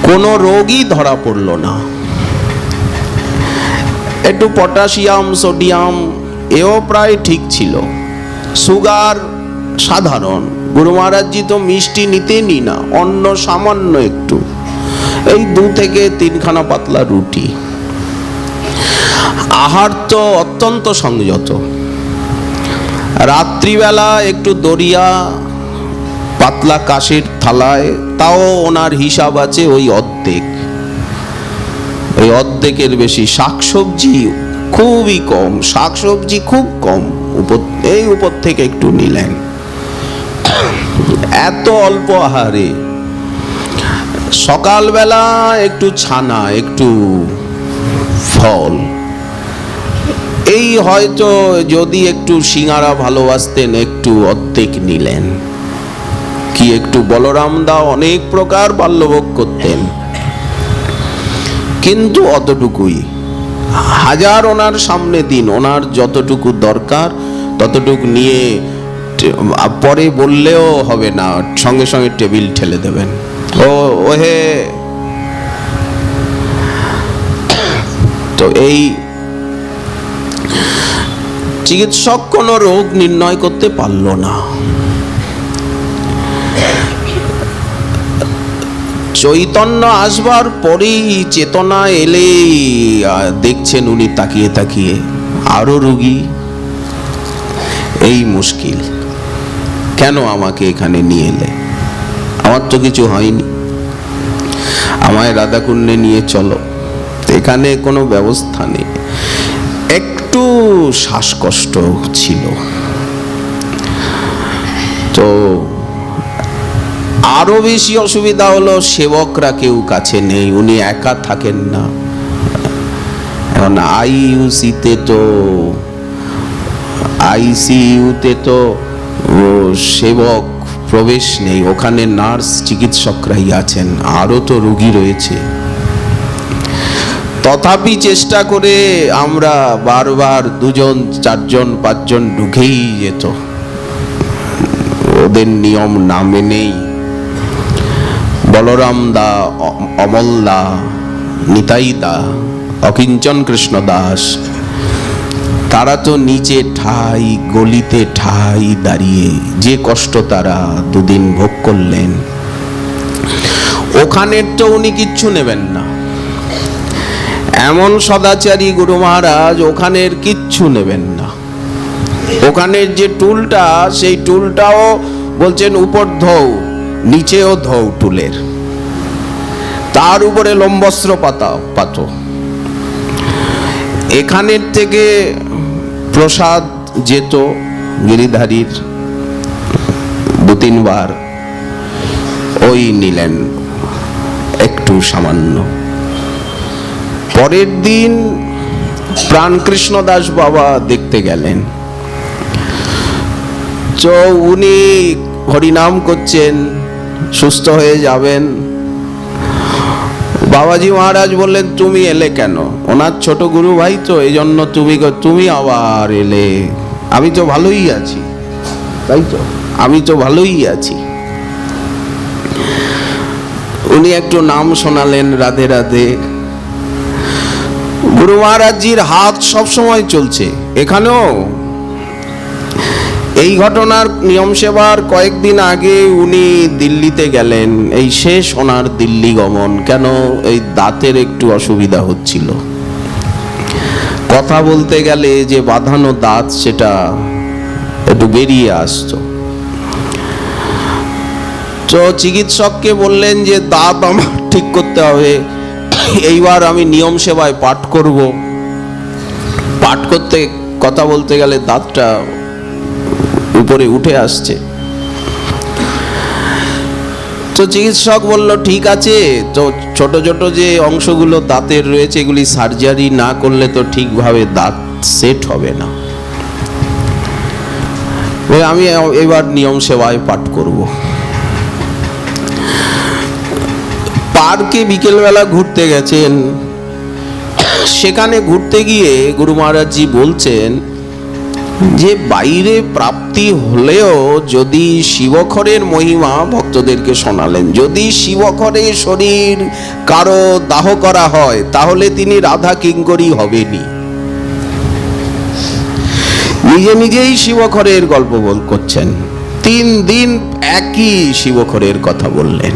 কোনো রোগই ধরা পড়ল না। একটু পটাশিয়াম সোডিয়াম এও প্রায় ঠিক ছিল। সুগার সাধারণ, গুরু মহারাজজি তো মিষ্টি নিতেনই না, অন্য সামান্য একটু, এই 2 থেকে 3 খানা পাতলা রুটি। আহার তো অত্যন্ত সংযত। রাত্রিবেলা একটু দরিয়া পাতলা কাশের থালায়, তাও ওনার হিসাব আছে ওই অর্ধেক, ওই অর্ধেকের বেশি। শাকসবজি খুবই কম, শাকসবজি খুব কম, এই উপর থেকে একটু নিলেন। এত অল্প আহারে সকালবেলা একটু ছানা, একটু ফল, এই হয়তো যদি একটু সিঙ্গারা ভালোবাসতেন একটু অর্ধেক নিলেন। কি একটু বলরাম দা অনেক প্রকার বাল্যভোগ করতেন, কিন্তু অতটুকুই। হাজার ওনার সামনে দিন, ওনার যতটুকু দরকার ততটুকু নিয়ে পরে বললেও হবে না, সঙ্গে সঙ্গে টেবিল ঠেলে দেবেন। ওহে, তো এই চিকিৎসক কোনো রোগ নির্ণয় করতে পারল না। চৈতন্য আসবার পরেই, চেতনা এলে দেখছেন উনি তাকিয়ে তাকিয়ে আরো রোগী। এই মুশকিল, কেন আমাকে এখানে নিয়ে এলে? আমার তো কিছু হয়নি, আমায় রাধাকুণ্ডে নিয়ে চলো, এখানে কোনো ব্যবস্থা নেই। একটু শ্বাসকষ্ট ছিল, তো আরো বেশি অসুবিধা হলো, সেবকরা কেউ কাছে নেই, উনি একা থাকেন না। এখন আইসিইউতে তো সেবক প্রবেশ নেই, ওখানে নার্স চিকিৎসকরাই আছেন, আরো তো রোগী রয়েছে। তথাপি চেষ্টা করে আমরা বারবার 2 জন 4 জন 5 জন ঢুকেই যেত, ওদের নিয়ম না মেনেই। বলরাম দা, অমল দা, নিতাই দা, অকিঞ্চন কৃষ্ণ দাস, তারা তো নিচে ঠাই, গলিতে ঠাই দাঁড়িয়ে যে কষ্ট তারা 2 দিন ভোগ করলেন, ওখানের তো উনি কিচ্ছু নেবেন না। এমন সদাচারী গুরু মহারাজ, ওখানের কিচ্ছু নেবেন না। ওখানের যে টুলটা, সেই টুলটাও বলছেন উপর ধৌ, নিচেও ধৌ টুলের, তার উপরে লম্বস্ত্র পাতো। এখানের থেকে প্রসাদ যেত গিরিধারীর 2-3 বার, ওই নিলেন একটু সামান্য। পরের দিন প্রাণকৃষ্ণ দাস বাবা দেখতে গেলেন, তো উনি হরিনাম করছেন, সুস্থ হয়ে যাবেন। বাবাজি মহারাজ বললেন, তুমি এলে কেন? ওনার ছোট গুরু ভাই তো, এই জন্য তুমি আবার এলে। আমি তো ভালোই আছি, তাই তো, আমি তো ভালোই আছি। উনি একটু নাম শোনালেন, রাধে রাধে। গুরু মহারাজজির হাত সব সময় চলছে এখানেও। এই ঘটনার নিয়ম সেবার কয়েকদিন আগে উনি দিল্লিতে গেলেন, এই শেষ ওনার দিল্লি গমন। কেন? এই দাঁতের একটু অসুবিধা হচ্ছিল, কথা বলতে গেলে যে বাঁধানো দাঁত সেটা একটু বেরিয়ে আসতো। তো চিকিৎসককে বললেন যে দাঁত আমার ঠিক করতে হবে, এইবার আমি নিয়ম সেবায় পাঠ করব। পাঠ করতে কথা বলতে গেলে দাঁতটা উপরে উঠে আসছে। তো চিকিৎসক বলল ঠিক আছে, তো ছোট ছোট যে অংশগুলো দাঁতের রয়েছে এগুলি সার্জারি না করলে তো ঠিকভাবে দাঁত সেট হবে না, আমি এবার নিয়ম সেবায় পাঠ করব। পার্কে বিকেলবেলা ঘুরতে গেছেন, সেখানে ঘুরতে গিয়ে গুরু মহারাজজি বলছেন যে বাইরে প্রাপ্তি হলেও যদি শিবখরের মহিমা ভক্তদেরকে শোনালেন, যদি শিবখরে শরীর কারো দাহ করা হয় তাহলে তিনি রাধা কিঙ্করী হবেনি। নিজে নিজেই শিবখরের গল্প করছেন। 3 দিন একই শিবখরের কথা বললেন।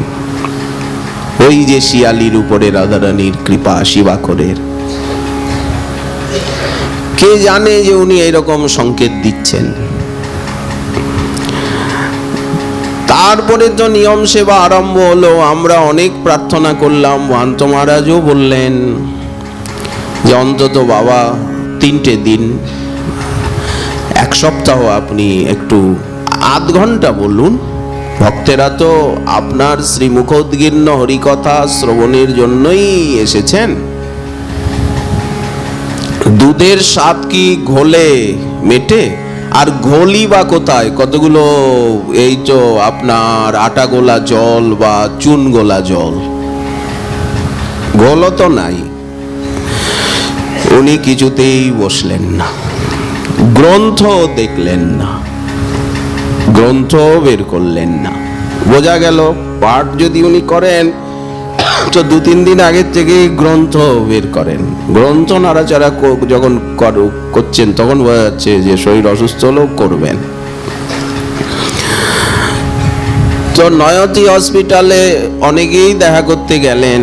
ওই যে শিয়ালির উপরে রাধারানীর কৃপা শিবাখরের, কে জানে যে উনি এইরকম সংকেত দিচ্ছেন। তারপরে তো নিয়ম সেবা আরম্ভ হলো। আমরা অনেক প্রার্থনা করলাম। মহান্ত মহারাজও বললেন যে অন্তত বাবা 3টে দিন, 1 সপ্তাহ আপনি একটু আধ ঘন্টা বলুন। ভক্তেরা তো আপনার শ্রীমুখোদ্গীর্ণ হরিকথা শ্রবণের জন্যই এসেছেন। দুধের স্বাদ কি ঘোলে মেটে? আর ঘোলি বা কোথায়? কতগুলো এই তো আপনার আটা গোলা জল বা চুন গোলা জল, ঘোলও তো নাই। উনি কিছুতেই বসলেন না, গ্রন্থ দেখলেন না, গ্রন্থ বের করলেন না। বোঝা গেল পাঠ যদি উনি করেন তো 2-3 দিন আগের থেকেই গ্রন্থ বের করেন। গ্রন্থ নাড়াচাড়া যখন করছেন তখন বোঝা যাচ্ছে যে শরীর অসুস্থ হলেও করবেন। তো নয়তি হসপিটালে অনেকেই দেখা করতে গেলেন,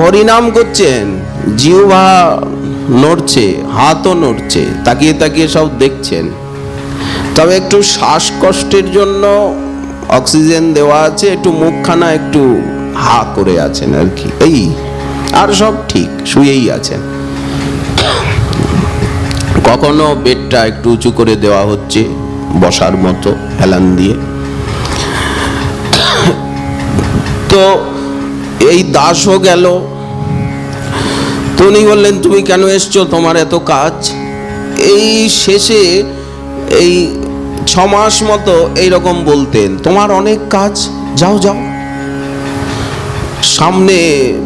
হরিনাম করছেন, জিহ্বা নড়ছে, হাতও নড়ছে, তাকিয়ে তাকিয়ে সব দেখছেন। তবে একটু শ্বাসকষ্টের জন্য অক্সিজেন দেওয়া আছে, একটু মুখখানা একটু হা করে আছেন আর কি, এই আর সব ঠিক, শুয়েই আছেন। কখনো বেডটা একটু উঁচু করে দেওয়া হচ্ছে বসার মতো হেলান দিয়ে। তো এই দাসও গেল। তো উনি বললেন তুমি কেন এসছো, তোমার এত কাজ? এই শেষে এই 6 মাস মতো এইরকম বলতেন, তোমার অনেক কাজ, যাও যাও। সামনে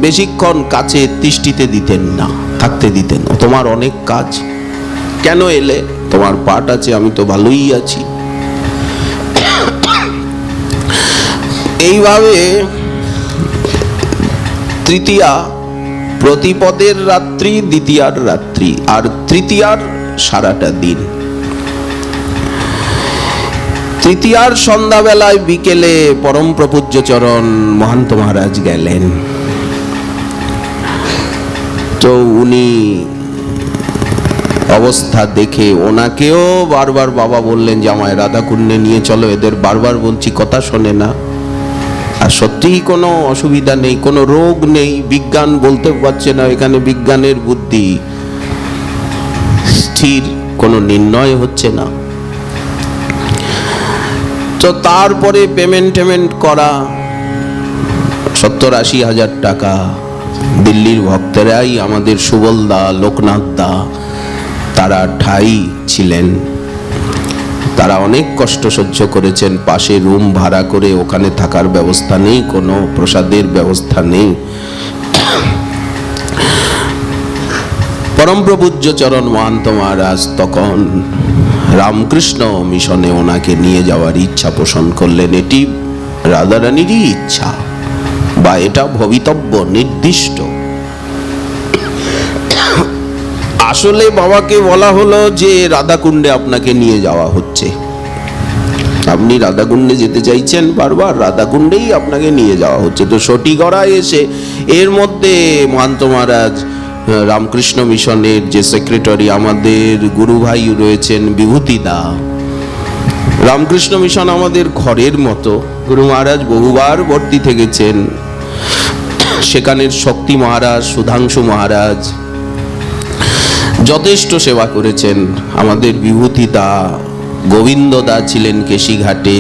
বেশিক্ষণ কাছে তিষ্ঠিতে দিতেন না, থাকতে দিতেন। তোমার অনেক কাজ, কেন এলে? তোমার পাঠ আছে, আমি তো ভালোই আছি। এইভাবে তৃতীয়া, প্রতিপদের রাত্রি, দ্বিতীয়ার রাত্রি, আর তৃতীয়ার সারাটা দিন। তৃতীয়ার সন্ধ্যাবেলায় বিকেলে পরম প্রপূজ্য চরণ মহান্ত মহারাজ গেলেন। তো উনি অবস্থা দেখে ওনাকেও বারবার বাবা বললেন যে আমায় রাধাকুণ্ডে নিয়ে চলো, এদের বারবার বলছি কথা শোনে না। আর সত্যিই কোনো অসুবিধা নেই, কোনো রোগ নেই, বিজ্ঞান বলতে পারছে না, এখানে বিজ্ঞানের বুদ্ধি স্থির, কোনো নির্ণয় হচ্ছে না। তো তারপরে পেমেন্ট করা 70-80 হাজার টাকা। দিল্লির ভক্তেরাই, আমাদের সুবল দা, লোকনাথ দা, তারা ঠাই ছিলেন। তারা অনেক কষ্ট সহ্য করেছেন। পাশে রুম ভাড়া করে, ওখানে থাকার ব্যবস্থা নেই, কোনো প্রসাদের ব্যবস্থা নেই। পরম প্রপূজ্য চরণ মহান্ত মহারাজ তখন রামকৃষ্ণ মিশনে ওনাকে নিয়ে যাওয়ার ইচ্ছা পোষণ করলেন। এটি রাধারানীরই ইচ্ছা, বা এটা ভবিতব্য নির্দিষ্ট। আসলে বাবাকে বলা হলো যে রাধাকুণ্ডে আপনাকে নিয়ে যাওয়া হচ্ছে, আপনি রাধাকুণ্ডে যেতে চাইছেন বারবার, রাধাকুণ্ডেই আপনাকে নিয়ে যাওয়া হচ্ছে। তো সটিগড়ায় এসে এর মধ্যে মহান্ত মহারাজ রামকৃষ্ণ মিশনের যে সেক্রেটারি, আমাদের গুরু ভাই রয়েছেন বিভূতি দা। রামকৃষ্ণ মিশন আমাদের ঘরের মতো, গুরু মহারাজ বহুবার বর্তিতে গেছেন। সেখানের শক্তি মহারাজ, সুধাংশু মহারাজ যথেষ্ট সেবা করেছেন। আমাদের বিভূতি দা, গোবিন্দ দা ছিলেন কেশিঘাটে,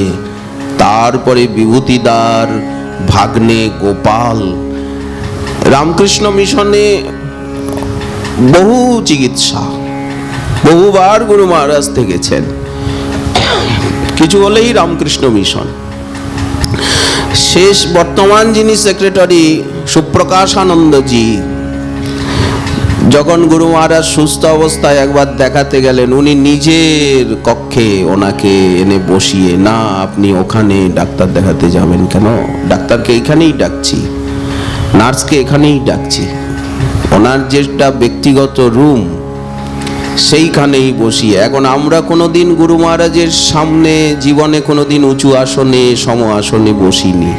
তারপরে বিভূতি দার ভাগ্নে গোপাল। রামকৃষ্ণ মিশনে বহু চিকিৎসা, বহুবার গুরু মহারাজ থেকেছেন। কিছু হলেই রামকৃষ্ণ মিশন। শেষ বর্তমান যিনি সেক্রেটারি সুপ্রকাশানন্দজি, যখন গুরু মহারাজ সুস্থ অবস্থায় একবার দেখাতে গেলেন, উনি নিজের কক্ষে ওনাকে এনে বসিয়ে, না আপনি ওখানে ডাক্তার দেখাতে যাবেন কেন, ডাক্তারকে এখানেই ডাকছি, নার্সকে এখানেই ডাকছি। ওনার যেটা ব্যক্তিগত রুম, সেইখানেই বসি। এখন আমরা কোনোদিন গুরু মহারাজের সামনে জীবনে কোনোদিন উঁচু আসনে সম আসনে বসিনি,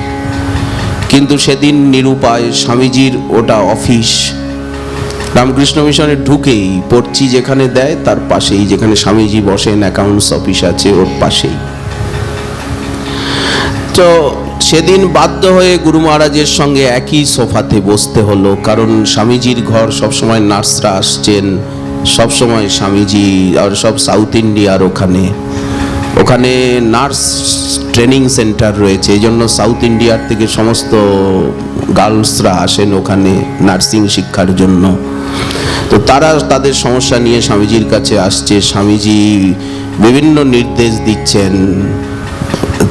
কিন্তু সেদিন নিরুপায় স্বামীজির ওটা অফিস, রামকৃষ্ণ মিশনে ঢুকেই পড়ছি যেখানে দেয় তার পাশেই যেখানে স্বামীজি বসেন, অ্যাকাউন্টস অফিস আছে ওর পাশেই। তো সেদিন বাধ্য হয়ে গুরু মহারাজের সঙ্গে একই সোফাতে বসতে হলো, কারণ স্বামীজির ঘর সবসময় নার্সরা আসছেন, সবসময় স্বামীজি আর সব সাউথ ইন্ডিয়ার ওখানে নার্স ট্রেনিং সেন্টার রয়েছে, এই জন্য সাউথ ইন্ডিয়ার থেকে সমস্ত গার্লসরা আসেন ওখানে নার্সিং শিক্ষার জন্য। তো তারা তাদের সমস্যা নিয়ে স্বামীজির কাছে আসছে, স্বামীজি বিভিন্ন নির্দেশ দিচ্ছেন।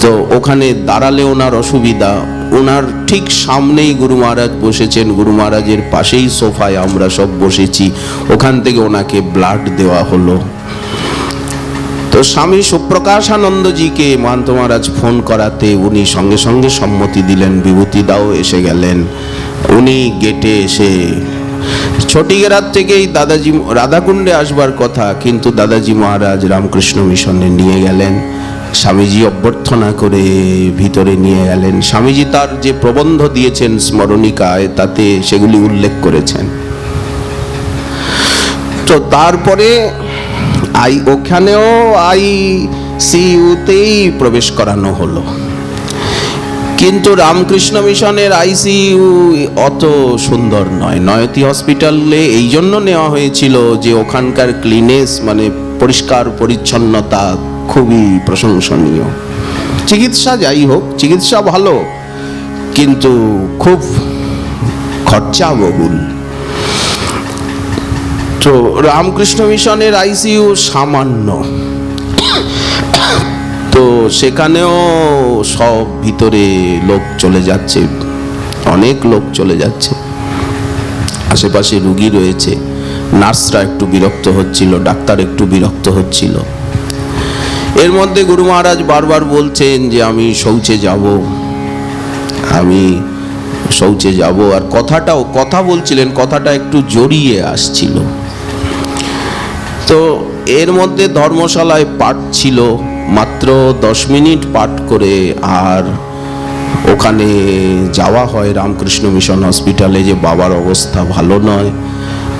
তো ওখানে দাঁড়ালে ওনার অসুবিধা, ওনার ঠিক সামনেই গুরু মহারাজ বসেছেন, গুরু মহারাজের পাশেই সোফায় আমরা সব বসেছি, ওখান থেকে ওনাকে ব্লাড দেওয়া হলো। তো স্বামী সুপ্রকাশানন্দজিকে মহান্ত মহারাজ ফোন করাতে উনি সঙ্গে সঙ্গে সম্মতি দিলেন, বিভূতি দাও এসে গেলেন। উনি গেটে এসে ছটিগেরাত থেকেই দাদাজি রাধাকুণ্ডে আসবার কথা, কিন্তু দাদাজি মহারাজ রামকৃষ্ণ মিশনে নিয়ে গেলেন। স্বামীজি অভ্যর্থনা করে ভিতরে নিয়ে গেলেন। স্বামীজি তার যে প্রবন্ধ দিয়েছেন স্মরণিকায় তাতে সেগুলি উল্লেখ করেছেন। তো তারপরে ওখানেও আইসিইউতেই প্রবেশ করানো হলো, কিন্তু রামকৃষ্ণ মিশনের আইসিইউ অত সুন্দর নয়। নয়তি হসপিটালে এই জন্য নেওয়া হয়েছিল যে ওখানকার ক্লিনেস মানে পরিষ্কার পরিচ্ছন্নতা খুবই প্রশংসনীয়। চিকিৎসা যাই হোক, চিকিৎসা ভালো, কিন্তু খুব খরচা বহুল। তো রামকৃষ্ণ মিশনের আইসিইউ সামান্য, তো সেখানেও সব ভিতরে লোক চলে যাচ্ছে, অনেক লোক চলে যাচ্ছে, আশেপাশে রুগী রয়েছে, নার্সরা একটু বিরক্ত হচ্ছিল, ডাক্তার একটু বিরক্ত হচ্ছিল। এর মধ্যে গুরু মহারাজ বারবার বলছেন যে আমি শৌচে যাব, আমি শৌচে যাব, আর কথা বলছিলেন, কথাটা একটু জড়িয়ে আসছিল। তো এর মধ্যে ধর্মশালায় পাঠ ছিল, মাত্র 10 মিনিট পাঠ করে আর ওখানে যাওয়া হয় রামকৃষ্ণ মিশন হসপিটালে, যে বাবার অবস্থা ভালো নয়।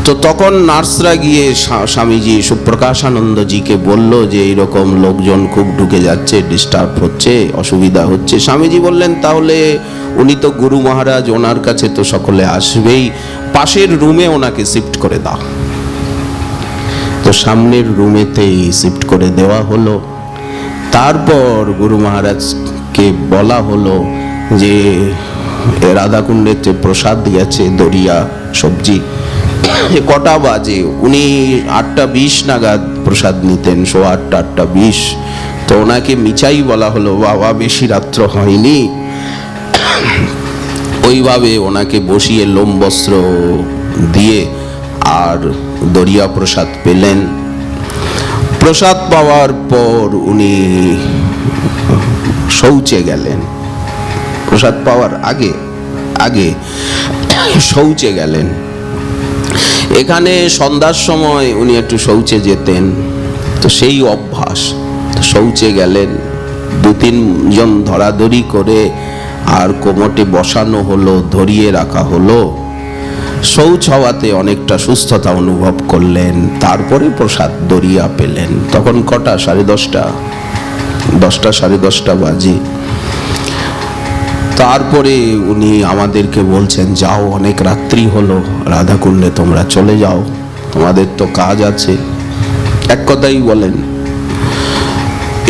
তো তখন নার্সরা গিয়ে স্বামীজি সুপ্রকাশানন্দজিকে বলল যে এইরকম লোকজন খুব ঢুকে যাচ্ছে, ডিস্টার্ব হচ্ছে, অসুবিধা হচ্ছে। স্বামীজি বললেন তাহলে উনি তো গুরু মহারাজ, ওনার কাছে তো সকলে আসবেই, পাশের রুমে ওনাকে শিফট করে দাও। তো সামনের রুমেতেই শিফট করে দেওয়া হলো। তারপর গুরু মহারাজকে বলা হলো যে রাধাকুণ্ডেতে প্রসাদ দিয়েছে, দরিয়া সবজি। কটা বাজে? উনি 8:20 নাগাদ প্রসাদ নিতেন, 8:30, 8:20। তো ওনাকে মিচাই বলা হলো, বাবা বেশি রাত্র হয়নি। ওইভাবে ওনাকে বসিয়ে লোম বস্ত্র দিয়ে আর দরিয়া প্রসাদ পেলেন। প্রসাদ পাওয়ার পর উনি শৌচে গেলেন, প্রসাদ পাওয়ার আগে শৌচে গেলেন। এখানে সন্ধ্যার সময় উনি একটু শৌচে যেতেন, তো সেই অভ্যাস। শৌচে গেলেন, 2-3 জন ধরাধরি করে আর কোমটে বসানো হলো, ধরিয়ে রাখা হলো। শৌচ হওয়াতে অনেকটা সুস্থতা অনুভব করলেন। তারপরে প্রসাদ দরিয়া পেলেন। তখন কটা? 10:30, 10টা 10:30 বাজে। তারপরে উনি আমাদেরকে বলছেন, যাও, অনেক রাত্রি হলো, রাধাকুণ্ডে তোমরা চলে যাও, তোমাদের তো কাজ আছে। এক কথাই বলেন।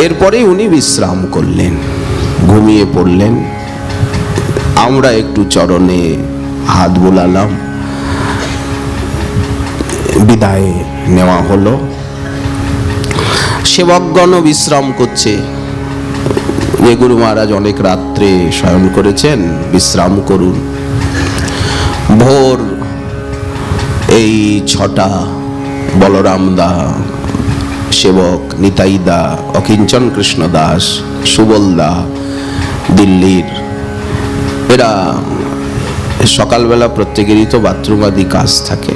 এরপরে উনি বিশ্রাম করলেন, ঘুমিয়ে পড়লেন। আমরা একটু চরণে হাত বুলালাম, বিদায় নেওয়া হলো। সেবকগণ বিশ্রাম করছে, যে গুরু মহারাজ অনেক রাত্রে শয়ন করেছেন, বিশ্রাম করুন। ভোর এই 6টা বলরাম দা, সেবক নিতাই দা, অকিঞ্চন কৃষ্ণ দাস, সুবল দা, দিল্লির, এরা সকালবেলা প্রত্যেকেরই তো বাথরুম আদি কাজ থাকে।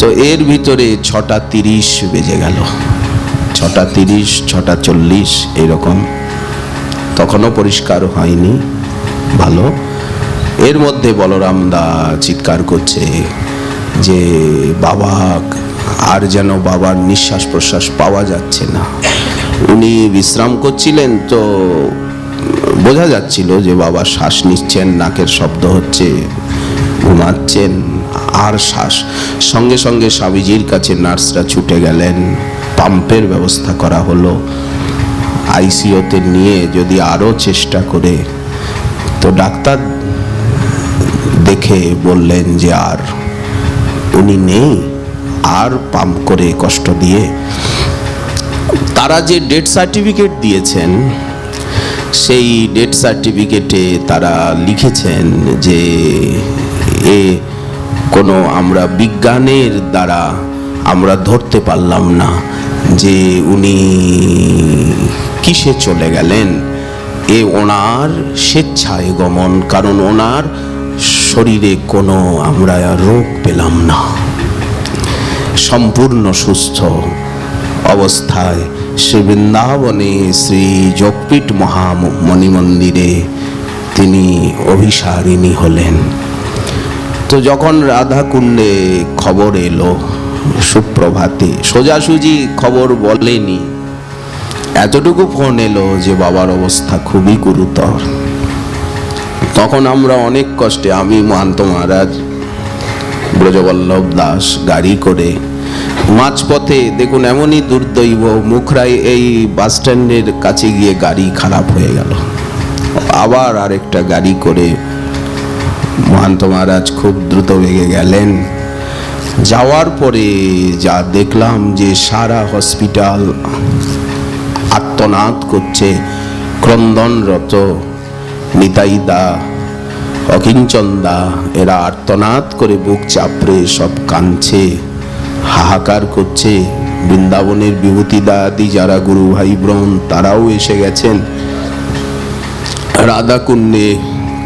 তো এর ভিতরে 6:30 বেজে গেল, 6:30, 6:40 এরকম। তখনও পরিষ্কার হয়নি ভালো। এর মধ্যে বলরাম দা চিৎকার করছে যে বাবা, আর যেন বাবার নিঃশ্বাস প্রশ্বাস পাওয়া যাচ্ছে না। উনি বিশ্রাম করছিলেন, তো বোঝা যাচ্ছিল যে বাবা শ্বাস নিচ্ছেন, নাকের শব্দ হচ্ছে, ঘুমাচ্ছেন। আর শ্বাস সঙ্গে সঙ্গে স্বামীজির কাছে নার্সরা ছুটে গেলেন, পাম্পের ব্যবস্থা করা হলো। আইসিইউতে নিয়ে যদি আরও চেষ্টা করে, তো ডাক্তার দেখে বললেন যে আর উনি নেই, আর পাম্প করে কষ্ট দিয়ে। তারা যে ডেথ সার্টিফিকেট দিয়েছেন, সেই ডেথ সার্টিফিকেটে তারা লিখেছেন যে এ কোনো আমরা বিজ্ঞানের দ্বারা আমরা ধরতে পারলাম না যে উনি কিসে চলে গেলেন। এ ওনার স্বেচ্ছায় গমন, কারণ ওনার শরীরে কোনো আমরা রোগ পেলাম না। সম্পূর্ণ সুস্থ অবস্থায় শ্রী বৃন্দাবনে শ্রী যোগপীঠ মহামণি মন্দিরে তিনি অভিসারিণী হলেন। তো যখন রাধাকুণ্ডে খবর এলো সুপ্রভাতে, সোজাসুজি খবর বলেনি, এতটুকু ফোন এলো যে বাবার অবস্থা খুবই গুরুতর। তখন আমরা অনেক কষ্টে, আমি মহান্ত মহারাজ, ব্রজবল্লভ দাস গাড়ি করে মাঝপথে, দেখুন এমনই দুর্দৈব, মুখরাই এই বাস স্ট্যান্ডের কাছে গিয়ে গাড়ি খারাপ হয়ে গেল। আবার আরেকটা গাড়ি করে মহান্ত মহারাজ খুব দ্রুত বেগে গেলেন। যাওয়ার পরে যা দেখলাম যে সারা হসপিটাল আর্তনাদ করছে, ক্রন্দনরত। নিতাইদা, অকিঞ্চনদা, এরা আর্তনাদ করে বুক চাপড়ে সব কাঁদছে, হাহাকার করছে। বৃন্দাবনের বিভূতিদা আদি যারা গুরু ভাই বোন, তারাও এসে গেছেন। রাধাকুণ্ডে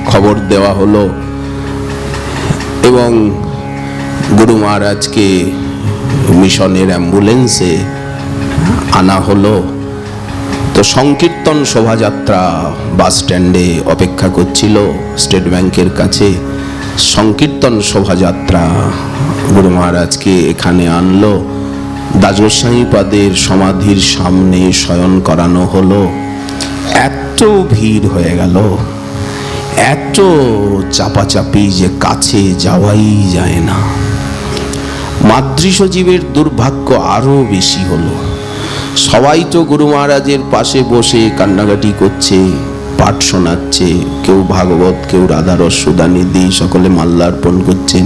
খবর দেওয়া হলো এবং গুরু মহারাজকে মিশনের অ্যাম্বুলেন্সে আনা হলো। তো সংকীর্তন শোভাযাত্রা বাস স্ট্যান্ডে অপেক্ষা করছিল স্টেট ব্যাংকের কাছে। সংকীর্তন শোভাযাত্রা গুরু মহারাজকে এখানে আনলো, দাসগোস্বামীপাদের সমাধির সামনে শয়ন করানো হলো। এত ভিড় হয়ে গেল, এত চাপাচাপি যে কাছে যাওয়াই যায় না। মাতৃসজীবের দুর্ভাগ্য আরো বেশি হলো। সবাই তো গুরু মহারাজের পাশে বসে কান্নাকাটি করছে, পাঠ শোনাচ্ছে, কেউ ভাগবত, কেউ রাধারস সুধানিধি, সকলে মাল্যার্পণ করছেন।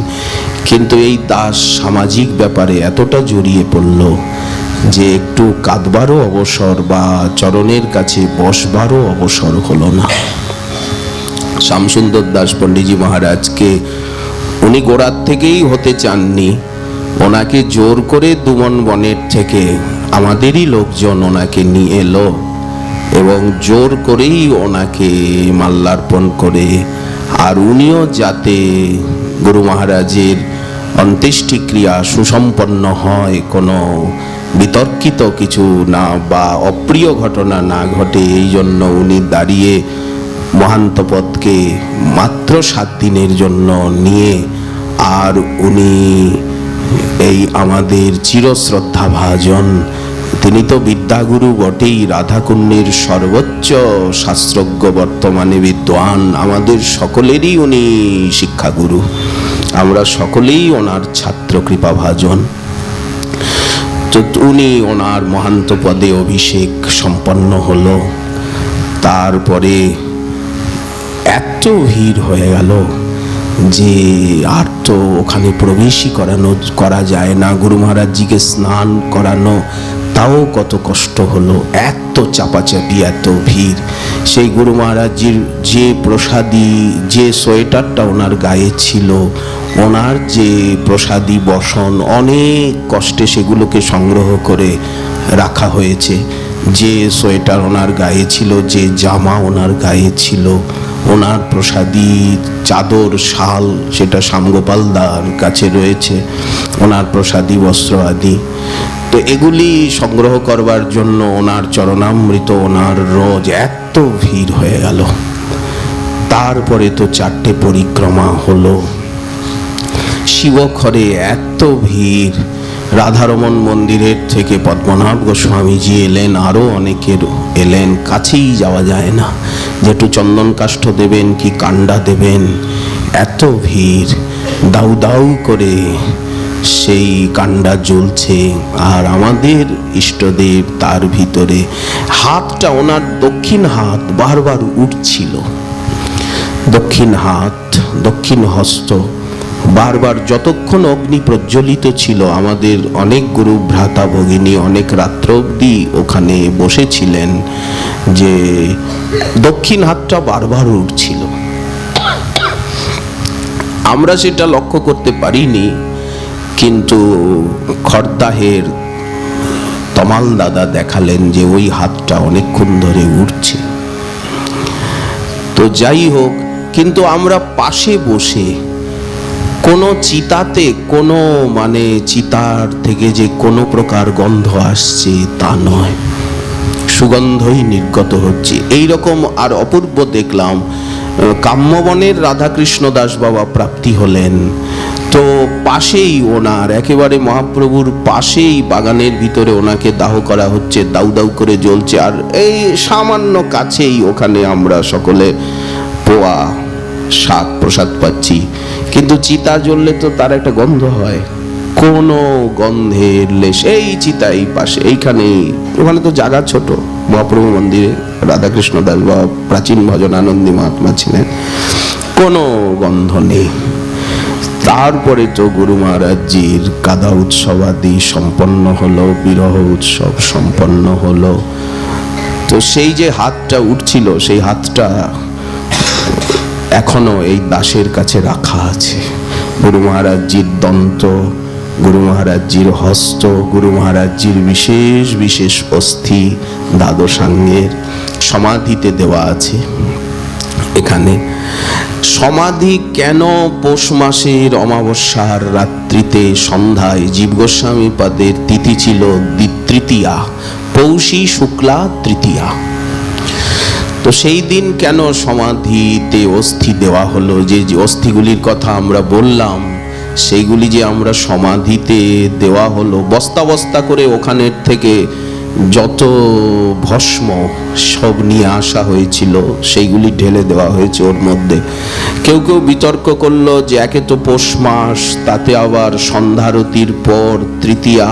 কিন্তু এই দাস সামাজিক ব্যাপারে এতটা জড়িয়ে পড়ল যে একটু কাঁদবারও অবসর বা চরণের কাছে বসবারও অবসর হলো না। শ্যামসুন্দর দাস পণ্ডিতজি মহারাজকে উনি গোড়ার থেকেই হতে চাননি। ওনাকে জোর করে দুমন বনের থেকে আমাদেরই লোকজন ওনাকে নিয়ে এলো এবং জোর করেই ওনাকে মাল্যার্পণ করে, আর উনিও যাতে গুরু মহারাজের অন্ত্যেষ্টিক্রিয়া সুসম্পন্ন হয়, কোনো বিতর্কিত কিছু না বা অপ্রিয় ঘটনা না ঘটে, এই জন্য উনি দাঁড়িয়ে মহান্তপদকে মাত্র 7 দিনের জন্য নিয়ে, আর উনি এই আমাদের চিরশ্রদ্ধা ভাজন, তিনি তো বিদ্যাগুরু বটেই, রাধাকুণ্ডের সর্বোচ্চ শাস্ত্রজ্ঞ, বর্তমানে বিদ্বান, আমাদের সকলেরই উনি শিক্ষাগুরু, আমরা সকলেই ওনার ছাত্র কৃপাভাজন। তো উনি ওনার মহান্ত পদে অভিষেক সম্পন্ন হলো। তারপরে এত ভিড় হয়ে গেল যে আর তো ওখানে প্রবেশই করা যায় না। গুরু মহারাজজিকে স্নান করানো তাও কত কষ্ট হলো, এত চাপাচাপি, এত ভিড়। সেই গুরু মহারাজজির যে প্রসাদী, যে সোয়েটারটা ওনার গায়ে ছিল, ওনার যে প্রসাদী বসন, অনেক কষ্টে সেগুলোকে সংগ্রহ করে রাখা হয়েছে। যে সোয়েটার ওনার গায়ে ছিল, যে জামা ওনার গায়ে ছিল, ওনার প্রসাদী চাদর শাল সেটা শ্যামগোপালদার কাছে রয়েছে, ওনার প্রসাদী বস্ত্র আদি। তো এগুলি সংগ্রহ করবার জন্য ওনার চরণামৃত, ওনার রোজ এত ভিড় হয়ে গেল। তারপরে তো 4টে পরিক্রমা হলো, শিবখরে এত ভিড়। রাধারমণ মন্দিরের থেকে পদ্মনাভ গোস্বামীজি এলেন, আরও অনেকের এলেন, কাছেই যাওয়া যায় না, যে একটু চন্দন কাষ্ঠ দেবেন কি কাণ্ডা দেবেন, এত ভিড়। দাউ দাউ করে সেই কাণ্ডা জ্বলছে, আর আমাদের ইষ্টদেব তার ভিতরে। হাতটা, ওনার দক্ষিণ হাত বারবার উঠছিল, দক্ষিণ হাত, দক্ষিণ হস্ত বারবার, যতক্ষণ অগ্নি প্রজ্বলিত ছিল। আমাদের অনেক গুরু ভ্রাতা ভগিনী অনেক রাত্র অবধি ওখানে বসেছিলেন, যে দক্ষিণ হাতটা বারবার উঠছিল। আমরা সেটা লক্ষ্য করতে পারিনি, কিন্তু খড়দাহের তমাল দাদা দেখালেন যে ওই হাতটা অনেকক্ষণ ধরে উঠছে। তো যাই হোক, কিন্তু আমরা পাশে বসে কোনো চিতাতে কোনো চিতার থেকে যে কোনো প্রকার গন্ধ আসছে তা নয়, সুগন্ধই নির্গত হচ্ছে। এইরকম আর অপূর্ব দেখলাম, কাম্যবনের রাধাকৃষ্ণ দাস বাবা প্রাপ্তি হলেন, তো পাশেই ওনার একেবারে মহাপ্রভুর পাশেই বাগানের ভিতরে ওনাকে দাহ করা হচ্ছে, দাউ দাউ করে জ্বলছে। আর এই সামান্য কাছেই ওখানে আমরা সকলে পোয়া শাক প্রসাদ পাচ্ছি, কিন্তু চিতা জ্বললে তো তার একটা গন্ধ হয়, কোনো গন্ধের লেশ। এই চিতাই পাশে, এইখানেই, ওখানে তো জায়গা ছোট, মহাপ্রভু মন্দিরে রাধাকৃষ্ণ দাস বাবা প্রাচীন ভজন আনন্দী মহাত্মা ছিলেন, কোনো গন্ধ নেই। তারপরে তো গুরু মহারাজজির কাদা উৎসব আদি সম্পন্ন হলো, বিরহ উৎসব সম্পন্ন হলো। তো সেই যে হাতটা উঠছিল, সেই হাতটা এখনো এই দাসের কাছে রাখা আছে। গুরু মহারাজজির দন্ত, গুরু মহারাজজির হস্ত, গুরু মহারাজজির বিশেষ বিশেষ অস্থি দ্বাদশাঙ্গের সমাধিতে দেওয়া আছে। এখানে সমাধি কেন? পৌষ মাসের অমাবস্যার রাত্রিতে সন্ধ্যায় জীব গোস্বামী পাদের তিথি ছিল তৃতীয়া, পৌষী শুক্লা তৃতীয়া। তো সেই দিন কেন সমাধিতে অস্থি দেওয়া হলো? যে অস্থিগুলির কথা আমরা বললাম, সেইগুলি যে আমরা সমাধিতে দেওয়া হলো, বস্তা বস্তা করে ওখানের থেকে যত ভস্ম সব নিয়ে আসা হয়েছিল সেইগুলি ঢেলে দেওয়া হয়েছে ওর মধ্যে। কেউ কেউ বিতর্ক করলো যে একে তো পৌষ মাস, তাতে আবার সন্ধ্যারতির পর তৃতীয়া।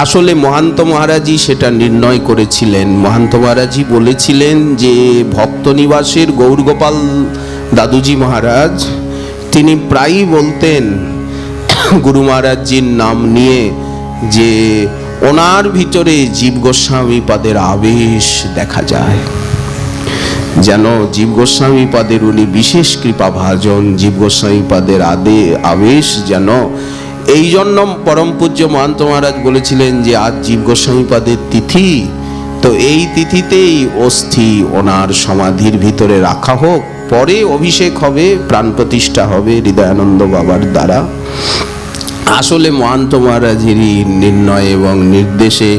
আসলে মহান্ত মহারাজই সেটা নির্ণয় করেছিলেন। মহান্ত মহারাজই বলেছিলেন যে ভক্ত নিবাসের গৌরগোপাল দাদুজি মহারাজ তিনি প্রায়ই বলতেন গুরু মহারাজজির নাম নিয়ে, যে ওনার ভিতরে জীব গোস্বামী পাদের আবেশ দেখা যায়, যেন জীব গোস্বামী পাদের উনি বিশেষ কৃপা ভাজন, জীব গোস্বামী পাদের আবেশ যেন। এই জন্য পরম পূজ্য মহান্ত মহারাজ বলেছিলেন যে আজ জীব গোস্বামী পাদের তিথি, তো এই তিথিতেই অস্থি ওনার সমাধির ভিতরে রাখা হোক, পরে অভিষেক হবে, প্রাণ প্রতিষ্ঠা হবে হৃদয়ানন্দ বাবার দ্বারা। আসলে মহান্ত মহারাজেরই নির্ণয় এবং নির্দেশে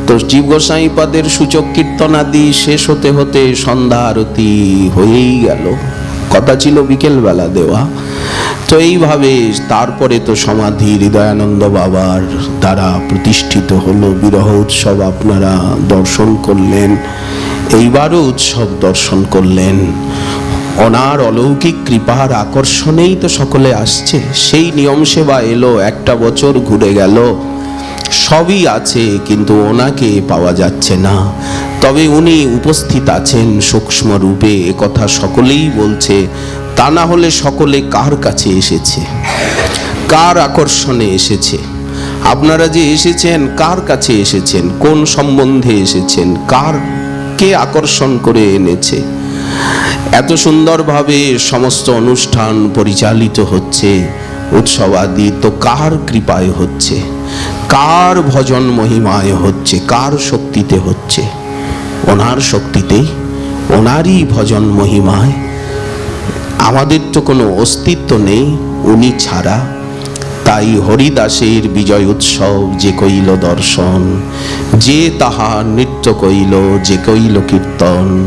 তো জীব গোস্বামী পাদের সূচক কীর্তন আদি শেষ হতে হতে সন্ধ্যা আরতি হয়েই গেল, কথা ছিল বিকেলবেলা দেওয়া। তো এইভাবে তারপরে তো সমাধি হৃদয়ানন্দ বাবার দ্বারা প্রতিষ্ঠিত হলো। বিরহ উৎসব আপনারা দর্শন করলেন, এইবারও উৎসব দর্শন করলেন। ওনার অলৌকিক কৃপার আকর্ষণেই তো সকলে আসছে। সেই নিয়ম সেবা এলো, একটা বছর ঘুরে গেল, সবই আছে, কিন্তু ওনাকে পাওয়া যাচ্ছে না। তবে উনি উপস্থিত আছেন সূক্ষ্ম রূপে, একথা সকলেই বলছে। তা না হলে সকলে কার কাছে এসেছে, কার আকর্ষণে এসেছে? আপনারা যে এসেছেন, কার কাছে এসেছেন, কোন সম্বন্ধে এসেছেন, কে আকর্ষণ করে এনেছে? এত সুন্দরভাবে সমস্ত অনুষ্ঠান পরিচালিত হচ্ছে, উৎসব আদি তো কার কৃপায় হচ্ছে, কার ভজন মহিমায় হচ্ছে, কার শক্তিতে হচ্ছে? ওনার শক্তিতেই, ওনারই ভজন মহিমায় আমাদের তো কোনো অস্তিত্ব নেই উনি ছাড়া। তাই হরিদাসের বিজয় উৎসব যে কইল দর্শন, যে তাহা নৃত্য কইল, যে কইল কীর্তন,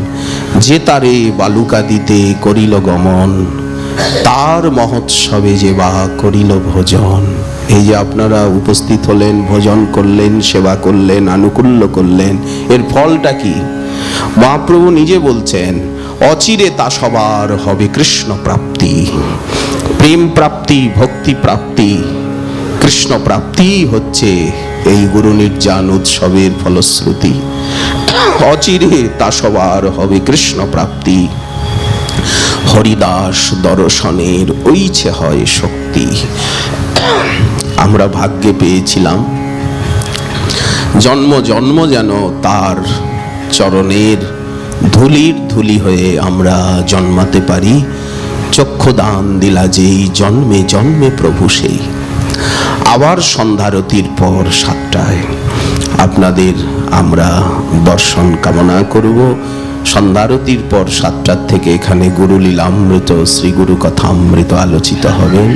যে তারে বালুকা দিতে করিল গমন, তার মহোৎসবে যে বা করিল ভোজন। এই যে আপনারা উপস্থিত হলেন, ভোজন করলেন, সেবা করলেন, আনুকূল্য করলেন, এর ফলটা কি? মহাপ্রভু নিজে বলছেন, অচিরে তা সবার হবে কৃষ্ণ প্রাপ্তি। প্রেম প্রাপ্তি, ভক্তি প্রাপ্তি, কৃষ্ণ প্রাপ্তি হচ্ছে এই গুরু নির্যান উৎসবের ফলশ্রুতি। অচিরে তা সবার হবে কৃষ্ণ প্রাপ্তি, হরিদাস দর্শনের ওইছে হয় শক্তি। আমরা ভাগ্যে পেয়েছিলাম জন্ম জন্ম যেন তার চরণের ধুলির ধুলি হয়ে আমরা জন্মাতে পারি। চক্ষুদান দিলা যেই, জন্মে জন্মে প্রভু সেই। আবার সন্ধ্যারতির পর 7টায় আপনাদের আমরা দর্শন কামনা করব। সন্ধ্যারতির পর 7টার থেকে এখানে গুরু লীলামৃত, শ্রী গুরু কথামৃত আলোচিত হবেন।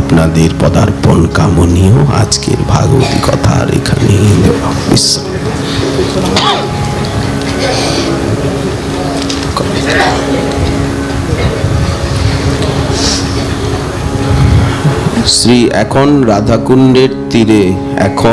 আপনাদের পদার্পণ কামনীয়। আজকের ভাগবতী কথার এখানে শ্রী এখন রাধাকুণ্ডের তীরে এখন